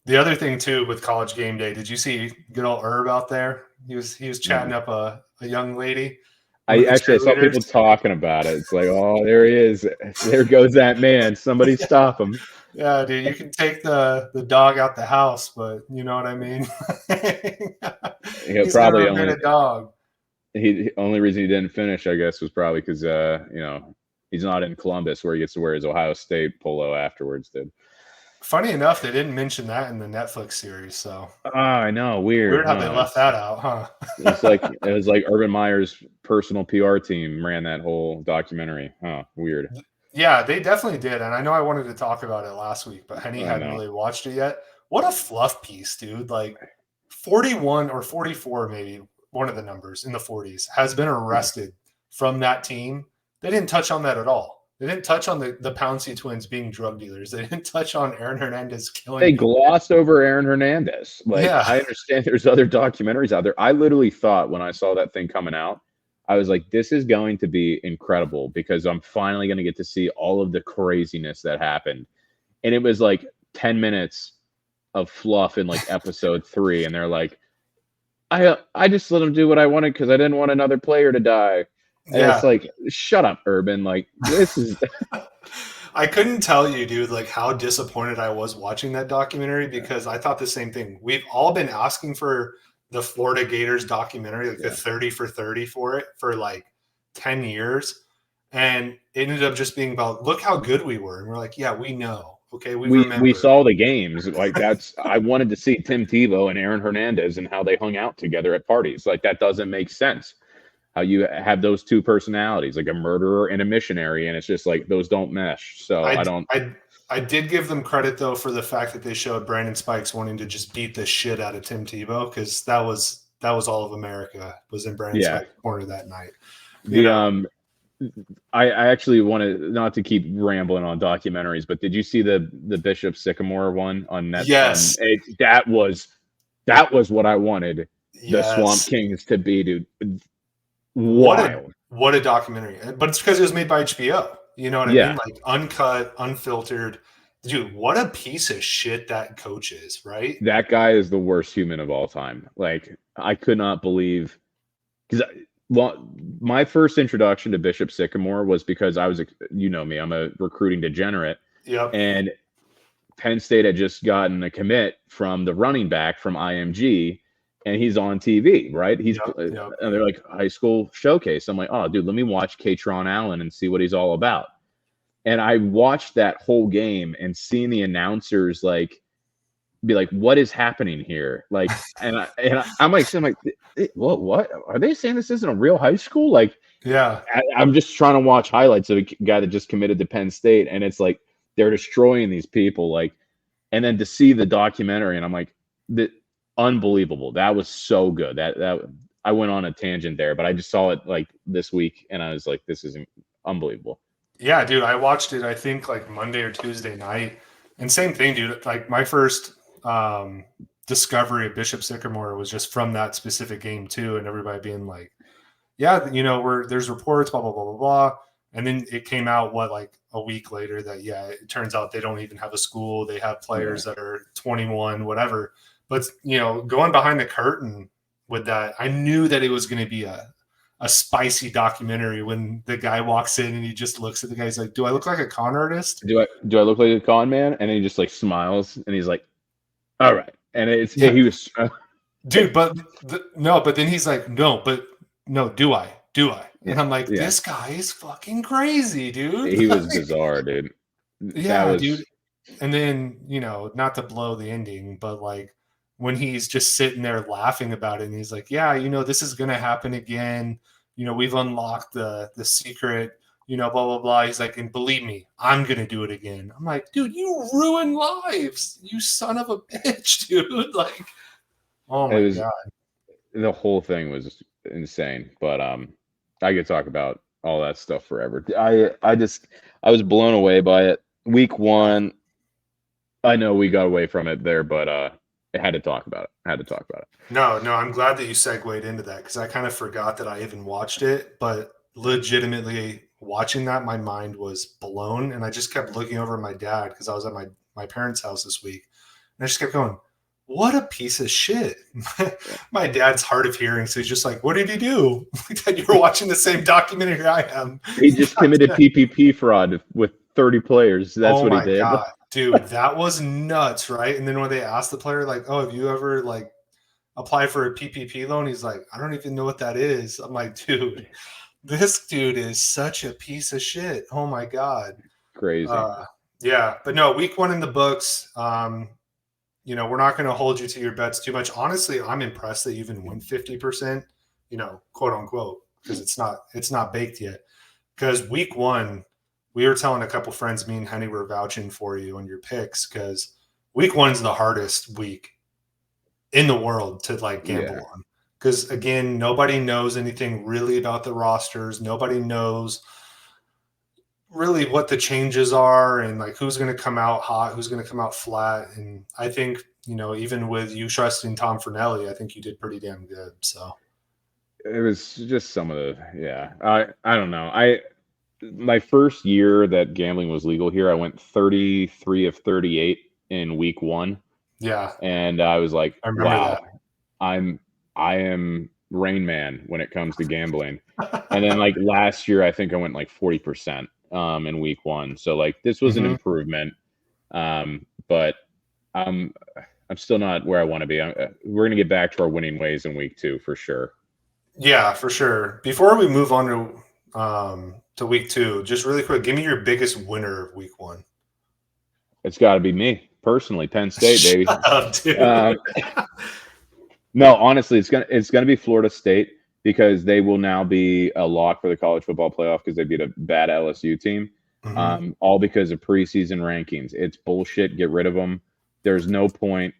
The other thing too with College Game Day, did you see good old Herb out there? He was chatting up a young lady. I saw people talking about it. It's like, oh, there he is. There goes that man. Somebody stop him. Yeah, dude, you can take the dog out the house, but you know what I mean? He's probably never been a dog. The only reason he didn't finish, I guess, was probably because you know, he's not in Columbus where he gets to wear his Ohio State polo afterwards, dude. Funny enough, they didn't mention that in the Netflix series. So I know, weird how they left that out, huh? It was like Urban Meyer's personal PR team ran that whole documentary. Huh, weird. Yeah, they definitely did, and I know I wanted to talk about it last week, but Henny hadn't really watched it yet. What a fluff piece, dude! Like 41 or 44, maybe one of the numbers in the 40s, has been arrested from that team. They didn't touch on that at all. They didn't touch on the Pouncey twins being drug dealers. They didn't touch on Aaron Hernandez killing people. Glossed over Aaron Hernandez. Like, I understand there's other documentaries out there. I literally thought when I saw that thing coming out, I was like, this is going to be incredible because I'm finally going to get to see all of the craziness that happened. And it was like 10 minutes of fluff in like episode 3. And they're like, I just let him do what I wanted because I didn't want another player to die. And it's like, shut up, Urban. Like, this is. I couldn't tell you, dude, like how disappointed I was watching that documentary because I thought the same thing. We've all been asking for the Florida Gators documentary, like the 30 for 30 for it for like 10 years. And it ended up just being about, look how good we were. And we're like, yeah, we know. Okay, we saw the games. Like I wanted to see Tim Tebow and Aaron Hernandez and how they hung out together at parties. Like that doesn't make sense. How you have those two personalities, like a murderer and a missionary, and it's just like those don't mesh. So I did give them credit though for the fact that they showed Brandon Spikes wanting to just beat the shit out of Tim Tebow, because that was all of America was in Brandon Spikes' corner that night. I actually wanted not to keep rambling on documentaries, but did you see the Bishop Sycamore one on Netflix? Yes, that was what I wanted the Swamp Kings to be, dude. Wild. What a documentary. But it's because it was made by HBO. You know what I mean? Like uncut, unfiltered. Dude, what a piece of shit that coach is, right? That guy is the worst human of all time. Like, I could not believe, because my first introduction to Bishop Sycamore was because I was, you know me, I'm a recruiting degenerate. Yep. And Penn State had just gotten a commit from the running back from IMG, and he's on TV, right? And they're like, high school showcase. I'm like, oh, dude, let me watch Katron Allen and see what he's all about. And I watched that whole game and seeing the announcers be like, what is happening here? Like, I'm like, what? Are they saying this isn't a real high school? Like, yeah, I'm just trying to watch highlights of a guy that just committed to Penn State, and it's like they're destroying these people. Like, and then to see the documentary, and I'm like, unbelievable. That was so good. That I went on a tangent there, but I just saw it like this week, and I was like, this is unbelievable. Yeah, dude, I watched it, I think, like Monday or Tuesday night. And same thing, dude. Like my first discovery of Bishop Sycamore was just from that specific game too, and everybody being like, yeah, you know, there's reports, blah, blah, blah, blah, blah. And then it came out, like a week later that, it turns out they don't even have a school. They have players that are 21, whatever. But, you know, going behind the curtain with that, I knew that it was going to be a spicy documentary when the guy walks in and he just looks at the guy. He's like, do I look like a con artist? Do I look like a con man? And then he just like smiles and he's like, all right. And he was dude, but then he's like, no, do I? And I'm like, this guy is fucking crazy, dude. He was bizarre, dude. Dude. And then, you know, not to blow the ending, but like when he's just sitting there laughing about it and he's like, yeah, you know, this is going to happen again. You know, we've unlocked the secret, you know, blah, blah, blah. He's like, and believe me, I'm going to do it again. I'm like, dude, you ruin lives, you son of a bitch, dude. Like, oh my God. The whole thing was insane. But I could talk about all that stuff forever. I was blown away by it. Week 1, I know we got away from it there, but I had to talk about it. No, I'm glad that you segued into that, because I kind of forgot that I even watched it. But legitimately watching that, my mind was blown, and I just kept looking over at my dad because I was at my parents' house this week, and I just kept going, what a piece of shit. My dad's hard of hearing, so he's just like, what did he do? Dad, you were watching the same documentary I am. He just committed PPP fraud with 30 players. That's what he did. God. Dude, that was nuts, right? And then when they asked the player, like, oh, have you ever like applied for a PPP loan? He's like, I don't even know what that is. I'm like, dude, this dude is such a piece of shit. Oh my God. Crazy. Yeah, but no, week 1 in the books. You know, we're not going to hold you to your bets too much. Honestly, I'm impressed that you even win 50%, you know, quote unquote, because it's not baked yet. Because week 1, we were telling a couple friends, me and Henny were vouching for you on your picks, because week 1's the hardest week in the world to like gamble on. Because again, nobody knows anything really about the rosters. Nobody knows really what the changes are and like who's going to come out hot, who's going to come out flat. And I think, you know, even with you trusting Tom Fornelli, I think you did pretty damn good. So it was just some of the, I don't know. My first year that gambling was legal here, I went 33 of 38 in week 1. Yeah. And I was like, wow, that. I am Rain Man when it comes to gambling. And then like last year, I think I went like 40%. In week 1. So like this was an improvement. But I'm still not where I want to be. We're going to get back to our winning ways in week 2 for sure. Yeah, for sure. Before we move on to week 2, just really quick, give me your biggest winner of week 1. It's got to be me personally, Penn State, baby. Shut up, dude. No, honestly, it's gonna be Florida State because they will now be a lock for the college football playoff because they beat a bad LSU team. Mm-hmm. All because of preseason rankings. It's bullshit. Get rid of them. There's no point.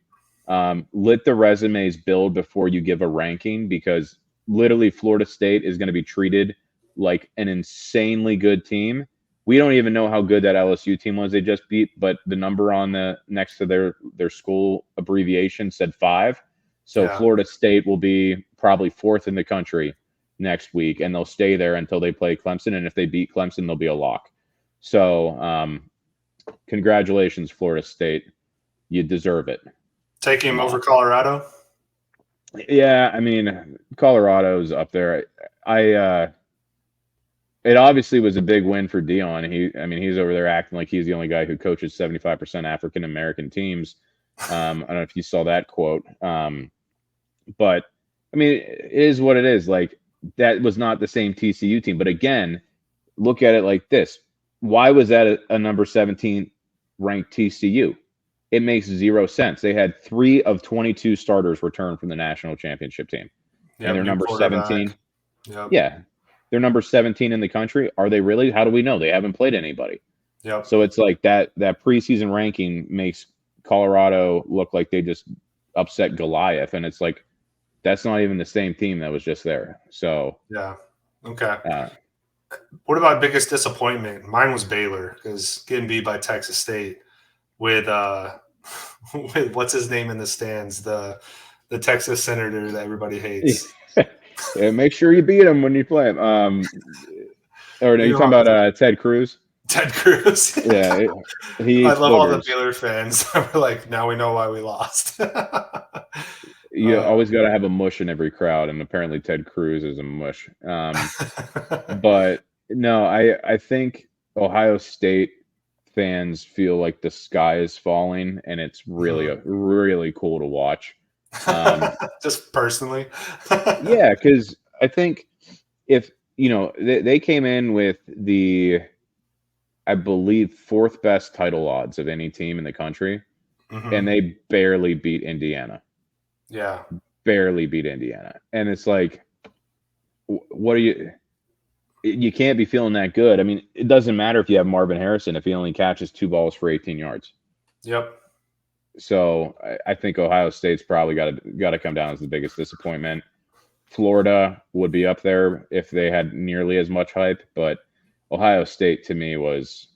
Let the resumes build before you give a ranking because literally Florida State is going to be treated like an insanely good team. We don't even know how good that LSU team was they just beat, but the number on the next to their school abbreviation said 5. So Florida State will be probably 4th in the country next week, and they'll stay there until they play Clemson. And if they beat Clemson, they'll be a lock. So congratulations, Florida State. You deserve it. Take him over Colorado? Yeah, I mean, Colorado's up there. It obviously was a big win for Dion. He's over there acting like he's the only guy who coaches 75% African American teams. I don't know if you saw that quote. But I mean, it is what it is. Like, that was not the same TCU team. But again, look at it like this. Why was that a number 17 ranked TCU? It makes 0 sense. They had 3 of 22 starters return from the national championship team. And they're number 17. Yep. Yeah. They're number 17 in the country. Are they really? How do we know? They haven't played anybody. Yep. So it's like that preseason ranking makes Colorado look like they just upset Goliath. And it's like, that's not even the same team that was just there. So yeah. Okay. What about biggest disappointment? Mine was Baylor because getting beat by Texas State with what's his name in the stands, the Texas senator that everybody hates. Yeah, make sure you beat him when you play him. Or no, you're talking about Ted Cruz? Ted Cruz. Yeah. I love all the Baylor fans. We're like, now we know why we lost. You always got to have a mush in every crowd, and apparently Ted Cruz is a mush. But no, I think Ohio State fans feel like the sky is falling, and it's really really cool to watch. Just personally. Yeah, because I think if they came in with the, I believe, 4th best title odds of any team in the country, and they barely beat Indiana. Yeah. Barely beat Indiana. And it's like, what are you can't be feeling that good. I mean, it doesn't matter if you have Marvin Harrison if he only catches 2 balls for 18 yards. Yep. So I think Ohio State's probably got to come down as the biggest disappointment. Florida would be up there if they had nearly as much hype, but Ohio State to me was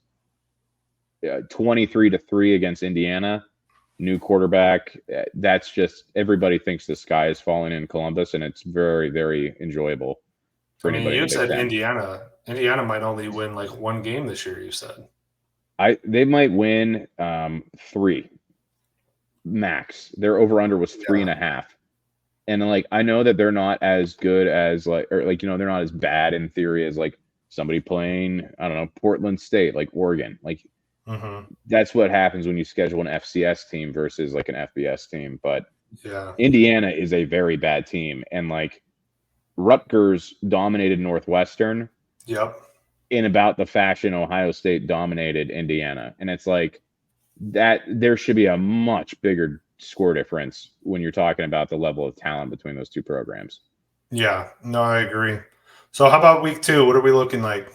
23-3 against Indiana. New quarterback. That's just, everybody thinks the sky is falling in Columbus, and it's very, very enjoyable for anybody. You said Indiana. Indiana might only win like 1 game this year, you said. They might win 3 max. Their over-under was 3.5. And like, I know that they're not as good as they're not as bad in theory as like somebody playing, I don't know, Portland State, like Oregon. Like, that's what happens when you schedule an FCS team versus like an FBS team. But Indiana is a very bad team, and like Rutgers dominated Northwestern. Yep. In about the fashion Ohio State dominated Indiana, and it's like that. There should be a much bigger score difference when you're talking about the level of talent between those 2 programs. Yeah. No, I agree. So how about week 2? What are we looking like?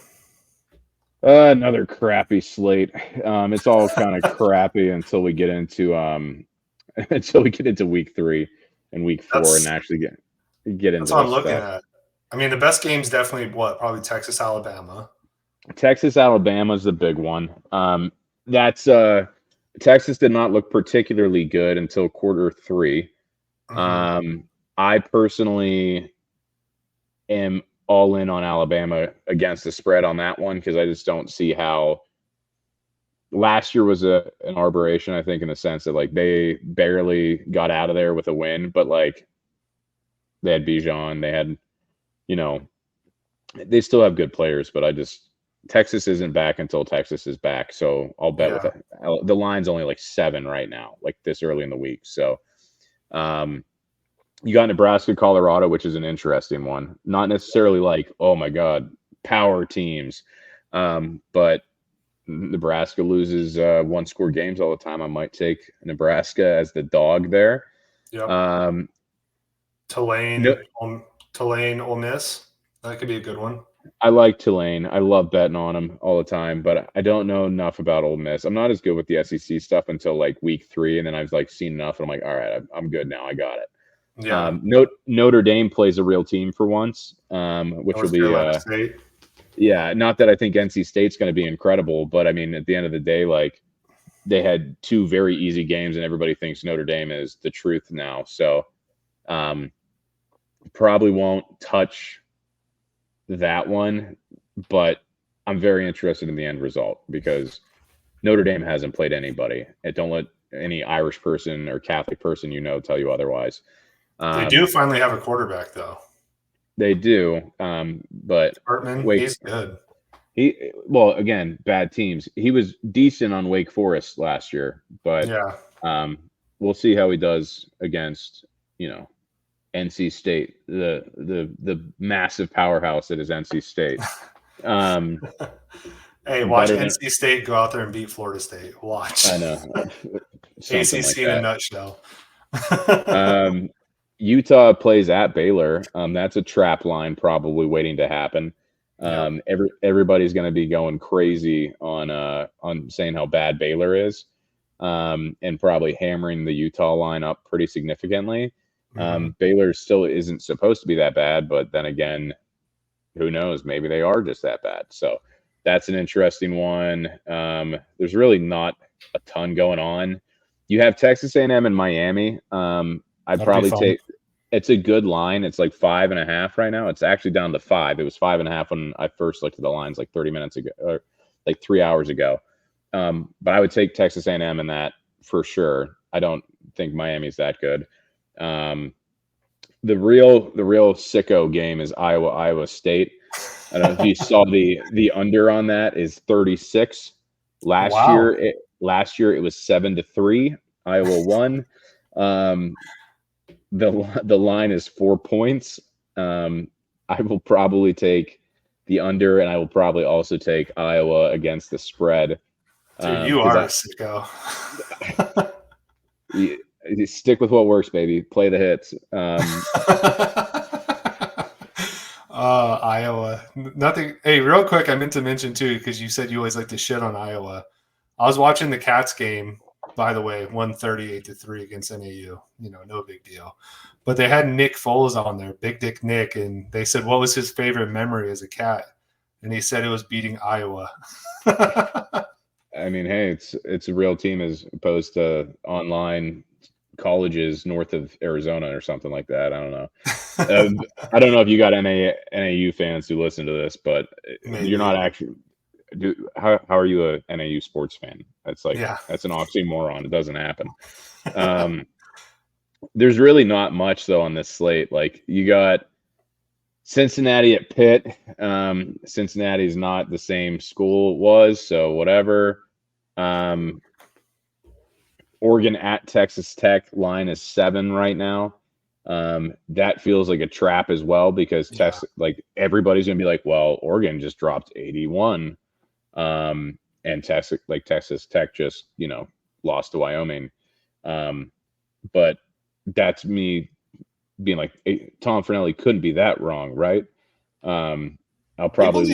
Another crappy slate. It's all kind of crappy until we get into week 3 and week 4 and actually get into. That's what I'm looking at. I mean, the best game's definitely probably Texas, Alabama. Texas, Alabama is the big one. That's Texas did not look particularly good until quarter 3. I personally am all in on Alabama against the spread on that one because I just don't see how. Last year was an aberration, I think, in the sense that like they barely got out of there with a win, but like they had Bijan, they had, they still have good players, but Texas isn't back until Texas is back. So I'll bet with it. The line's only like 7 right now, like this early in the week. So, you got Nebraska, Colorado, which is an interesting one. Not necessarily like, oh my God, power teams. But Nebraska loses one-score games all the time. I might take Nebraska as the dog there. Yep. Tulane, Ole Miss. That could be a good one. I like Tulane. I love betting on them all the time, but I don't know enough about Ole Miss. I'm not as good with the SEC stuff until like week 3, and then I've like seen enough, and I'm like, all right, I'm good now. I got it. Yeah. Notre Dame plays a real team for once, which will be State. Yeah, not that I think NC State's going to be incredible, but I mean, at the end of the day, like they had 2 very easy games, and everybody thinks Notre Dame is the truth now. So, probably won't touch that one, but I'm very interested in the end result because Notre Dame hasn't played anybody. And don't let any Irish person or Catholic person tell you otherwise. They do finally have a quarterback, though. They do, but Hartman, he's good. Again, bad teams. He was decent on Wake Forest last year, but we'll see how he does against NC State, the massive powerhouse that is NC State. Hey, watch NC State go out there and beat Florida State. Watch. I know. ACC like in a nutshell. Utah plays at Baylor. That's a trap line probably waiting to happen. Everybody's going to be going crazy on saying how bad Baylor is, and probably hammering the Utah line up pretty significantly. Baylor still isn't supposed to be that bad, but then again, who knows? Maybe they are just that bad. So that's an interesting one. There's really not a ton going on. You have Texas A&M and Miami. I'd probably take. It's a good line. It's like 5.5 right now. It's actually down to 5. It was 5.5 when I first looked at the lines like 30 minutes ago, or like 3 hours ago. But I would take Texas A&M in that for sure. I don't think Miami's that good. The real sicko game is Iowa State. I don't know if you saw the under on that is 36. Last year it was 7-3. Iowa won. The line is 4 points. I will probably take the under, and I will probably also take Iowa against the spread. Dude, you are a sicko. You stick with what works, baby. Play the hits. Iowa. Nothing. Hey, real quick, I meant to mention too, because you said you always like to shit on Iowa. I was watching the Cats game, by the way, 138-3 against NAU. No big deal. But they had Nick Foles on there, Big Dick Nick, and they said, what was his favorite memory as a Cat? And he said it was beating Iowa. I mean, hey, it's a real team as opposed to online colleges north of Arizona or something like that. I don't know. I don't know if you got NAU fans who listen to this, but maybe. You're not actually. How are you a NAU sports fan? That's that's an oxymoron. It doesn't happen. There's really not much though on this slate. Like you got Cincinnati at Pitt. Cincinnati's not the same school it was, so whatever. Oregon at Texas Tech, line is 7 right now. That feels like a trap as well because everybody's gonna be like, well, Oregon just dropped 81. And Texas Tech just, lost to Wyoming. But that's me being like, hey, Tom Fornelli couldn't be that wrong, right? I'll probably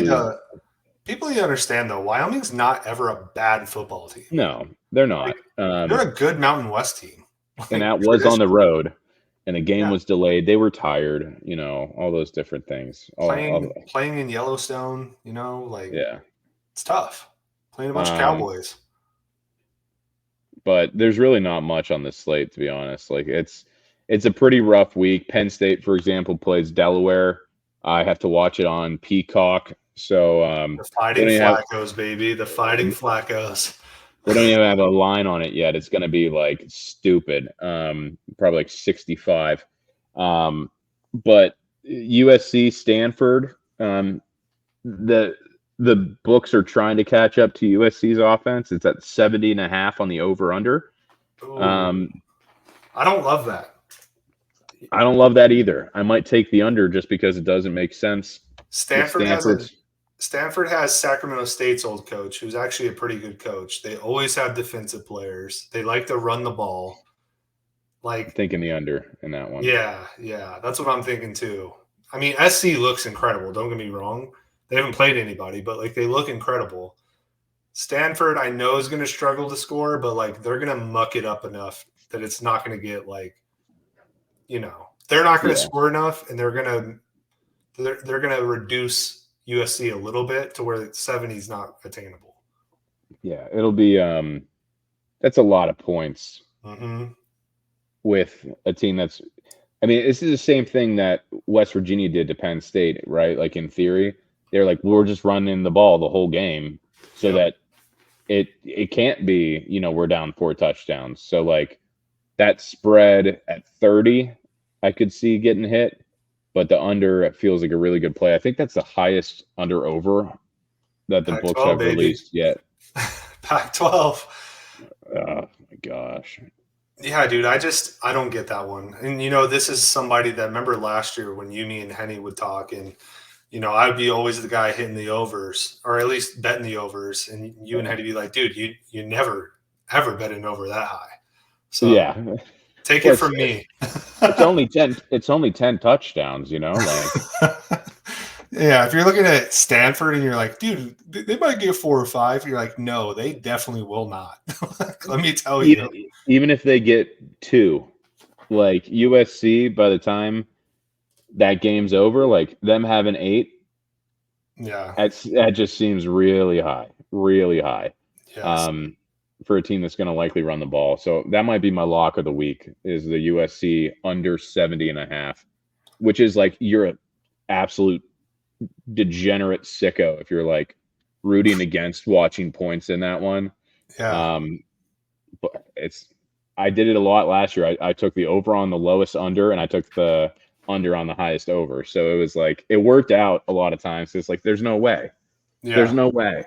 people need to understand though, Wyoming's not ever a bad football team. No, they're not. They're a good Mountain West team. And that was on the road. And the game was delayed. They were tired, all those different things. Playing in Yellowstone, it's tough. Playing a bunch of Cowboys. But there's really not much on this slate, to be honest. Like it's a pretty rough week. Penn State, for example, plays Delaware. I have to watch it on Peacock. So the Fighting Flaccos, baby. The Fighting Flaccos. We don't even have a line on it yet. It's going to be like stupid. Probably like 65. But USC, Stanford, the books are trying to catch up to USC's offense. It's at 70.5 on the over/under. I don't love that. I don't love that either. I might take the under just because it doesn't make sense. Stanford Stanford has Sacramento State's old coach, who's actually a pretty good coach. They always have defensive players. They like to run the ball. Like, I'm thinking the under in that one. Yeah, that's what I'm thinking too. I mean, SC looks incredible. Don't get me wrong. They haven't played anybody, but like they look incredible. Stanford, I know, is going to struggle to score, but like they're going to muck it up enough that it's not going to get like, they're not going to score enough, and they're going to reduce USC a little bit to where 70 is not attainable. Yeah, it'll be that's a lot of points with a team that's. I mean, this is the same thing that West Virginia did to Penn State, right? Like in theory, they're like, we're just running the ball the whole game, so that it can't be, we're down 4 touchdowns. So like that spread at 30, I could see getting hit, but the under, it feels like a really good play. I think that's the highest under over that the books have released yet. Pac-12. Oh my gosh. Yeah, dude, I don't get that one. And, this is somebody that, remember last year when you, me, and Henny would talk, and, I'd be always the guy hitting the overs, or at least betting the overs. And you and Henny be like, dude, you never, ever bet an over that high. So yeah, take it from me. It's only 10 touchdowns, like. Yeah, if you're looking at Stanford and you're like, dude, they might get 4 or 5, you're like, no, they definitely will not. Let me tell you. Even if they get 2, like USC, by the time that game's over, like them having 8, that just seems really high, yes. For a team that's going to likely run the ball. So that might be my lock of the week, is the USC under 70.5, which is like, you're an absolute degenerate sicko if you're like rooting against watching points in that one. But I did it a lot last year. I took the over on the lowest under, and I took the under on the highest over. So it was like, it worked out a lot of times. It's like, there's no way. There's no way.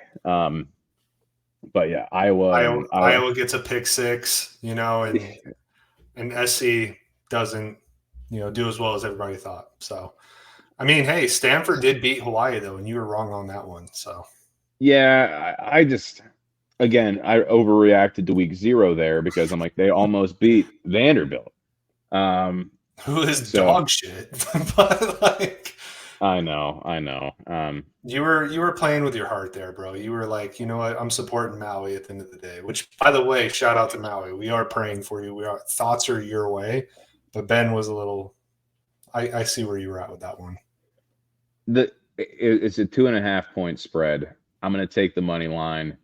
But yeah, Iowa gets a pick 6, and SC doesn't, do as well as everybody thought. So I mean, hey, Stanford did beat Hawaii, though, and you were wrong on that one. So, yeah, I overreacted to week 0 there, because I'm like, they almost beat Vanderbilt, who is dog shit. But like, I know. You were playing with your heart there, bro. You were like, you know what? I'm supporting Maui at the end of the day. Which, by the way, shout out to Maui. We are praying for you. Thoughts are your way, but Ben was a little. I see where you were at with that one. It's a 2.5 point spread. I'm going to take the money line.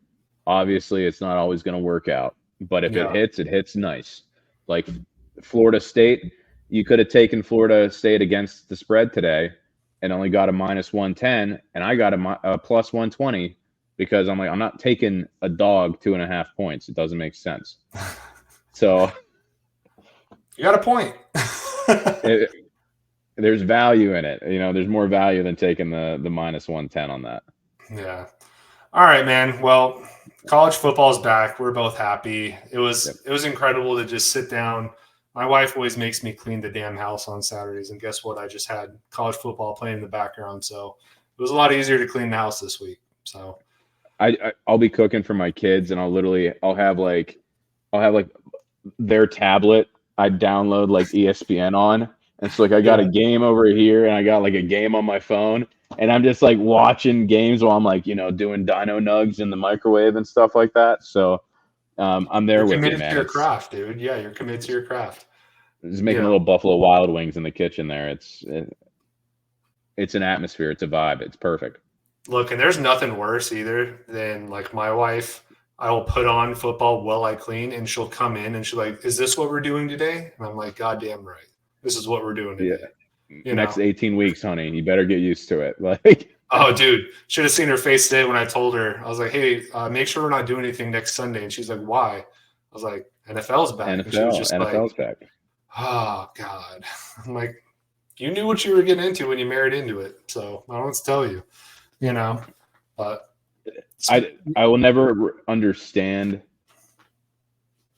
Obviously, it's not always going to work out, but if it hits nice. Like Florida State, you could have taken Florida State against the spread today and only got a -110, and I got a plus 120, because I'm like, I'm not taking a dog 2.5 points. It doesn't make sense. So you got a point. There's value in it. There's more value than taking the -110 on that. Yeah. All right, man. Well, college football's back. We're both happy. It was incredible to just sit down. My wife always makes me clean the damn house on Saturdays, and guess what? I just had college football playing in the background, so it was a lot easier to clean the house this week. So I'll be cooking for my kids, and I'll have their tablet. I download like ESPN on. And so like I got a game over here, and I got like a game on my phone, and I'm just like watching games while I'm like, doing dino nugs in the microwave and stuff like that. So I'm there with you, man. You're committed to your craft, dude. Yeah, you're committed to your craft. Just making little Buffalo Wild Wings in the kitchen there. It's an atmosphere. It's a vibe. It's perfect. Look, and there's nothing worse either than like my wife. I will put on football while I clean, and she'll come in and she's like, "Is this what we're doing today?" And I'm like, "Goddamn right. This is what we're doing today." Yeah. Next 18 weeks, honey. You better get used to it. Like, oh, dude, should have seen her face today when I told her. I was like, "Hey, make sure we're not doing anything next Sunday." And she's like, "Why?" I was like, "NFL's back." NFL's back. Oh God. I'm like, you knew what you were getting into when you married into it. So I don't know what to tell you, but I will never understand.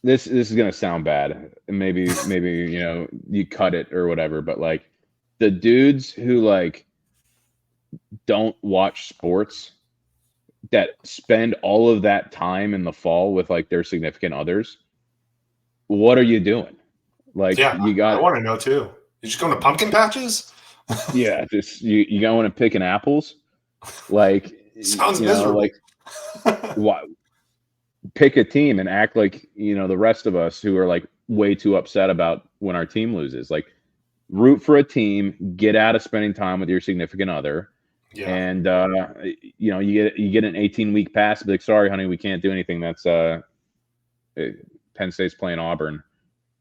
This is gonna sound bad. Maybe you cut it or whatever, but like the dudes who like don't watch sports that spend all of that time in the fall with like their significant others, what are you doing? Like Yeah, you got I want to know too. You just going to pumpkin patches? yeah, just you going to picking apples, like Sounds you know, miserable. like what pick a team and act like the rest of us who are like way too upset about when our team loses. Like root for a team, get out of spending time with your significant other, Yeah. and you get an 18-week pass. Be like, sorry, honey, we can't do anything. That's Penn State's playing Auburn.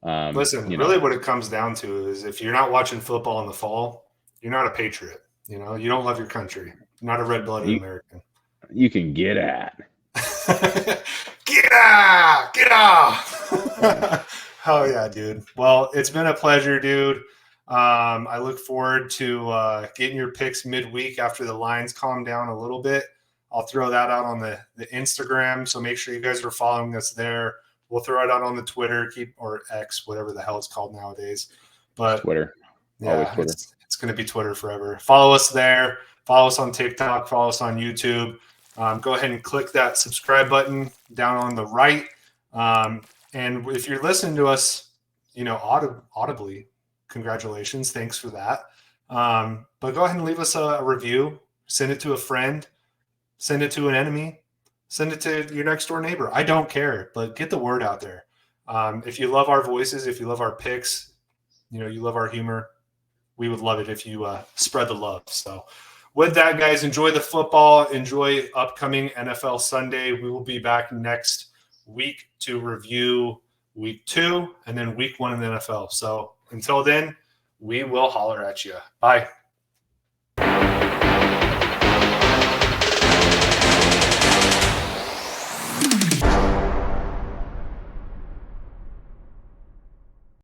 Listen, really what it comes down to is if you're not watching football in the fall, you're not a patriot. You don't love your country. You're not a red-blooded American. You can get at. Get off! Get off! Hell yeah, dude. Well, it's been a pleasure, dude. I look forward to getting your picks midweek after the lines calm down a little bit. I'll throw that out on the Instagram, so make sure you guys are following us there. We'll throw it out on the Twitter, or X, whatever the hell it's called nowadays. But Twitter. Yeah, Twitter. It's going to be Twitter forever. Follow us there. Follow us on TikTok. Follow us on YouTube. Go ahead and click that subscribe button down on the right. And if you're listening to us, audibly, congratulations. Thanks for that. But go ahead and leave us a review. Send it to a friend. Send it to an enemy. Send it to your next door neighbor. I don't care, but get the word out there. If you love our voices, if you love our picks, you love our humor, we would love it if you spread the love. So with that, guys, enjoy the football. Enjoy upcoming NFL Sunday. We will be back next week to review week 2 and then week 1 in the NFL. So until then, we will holler at you. Bye.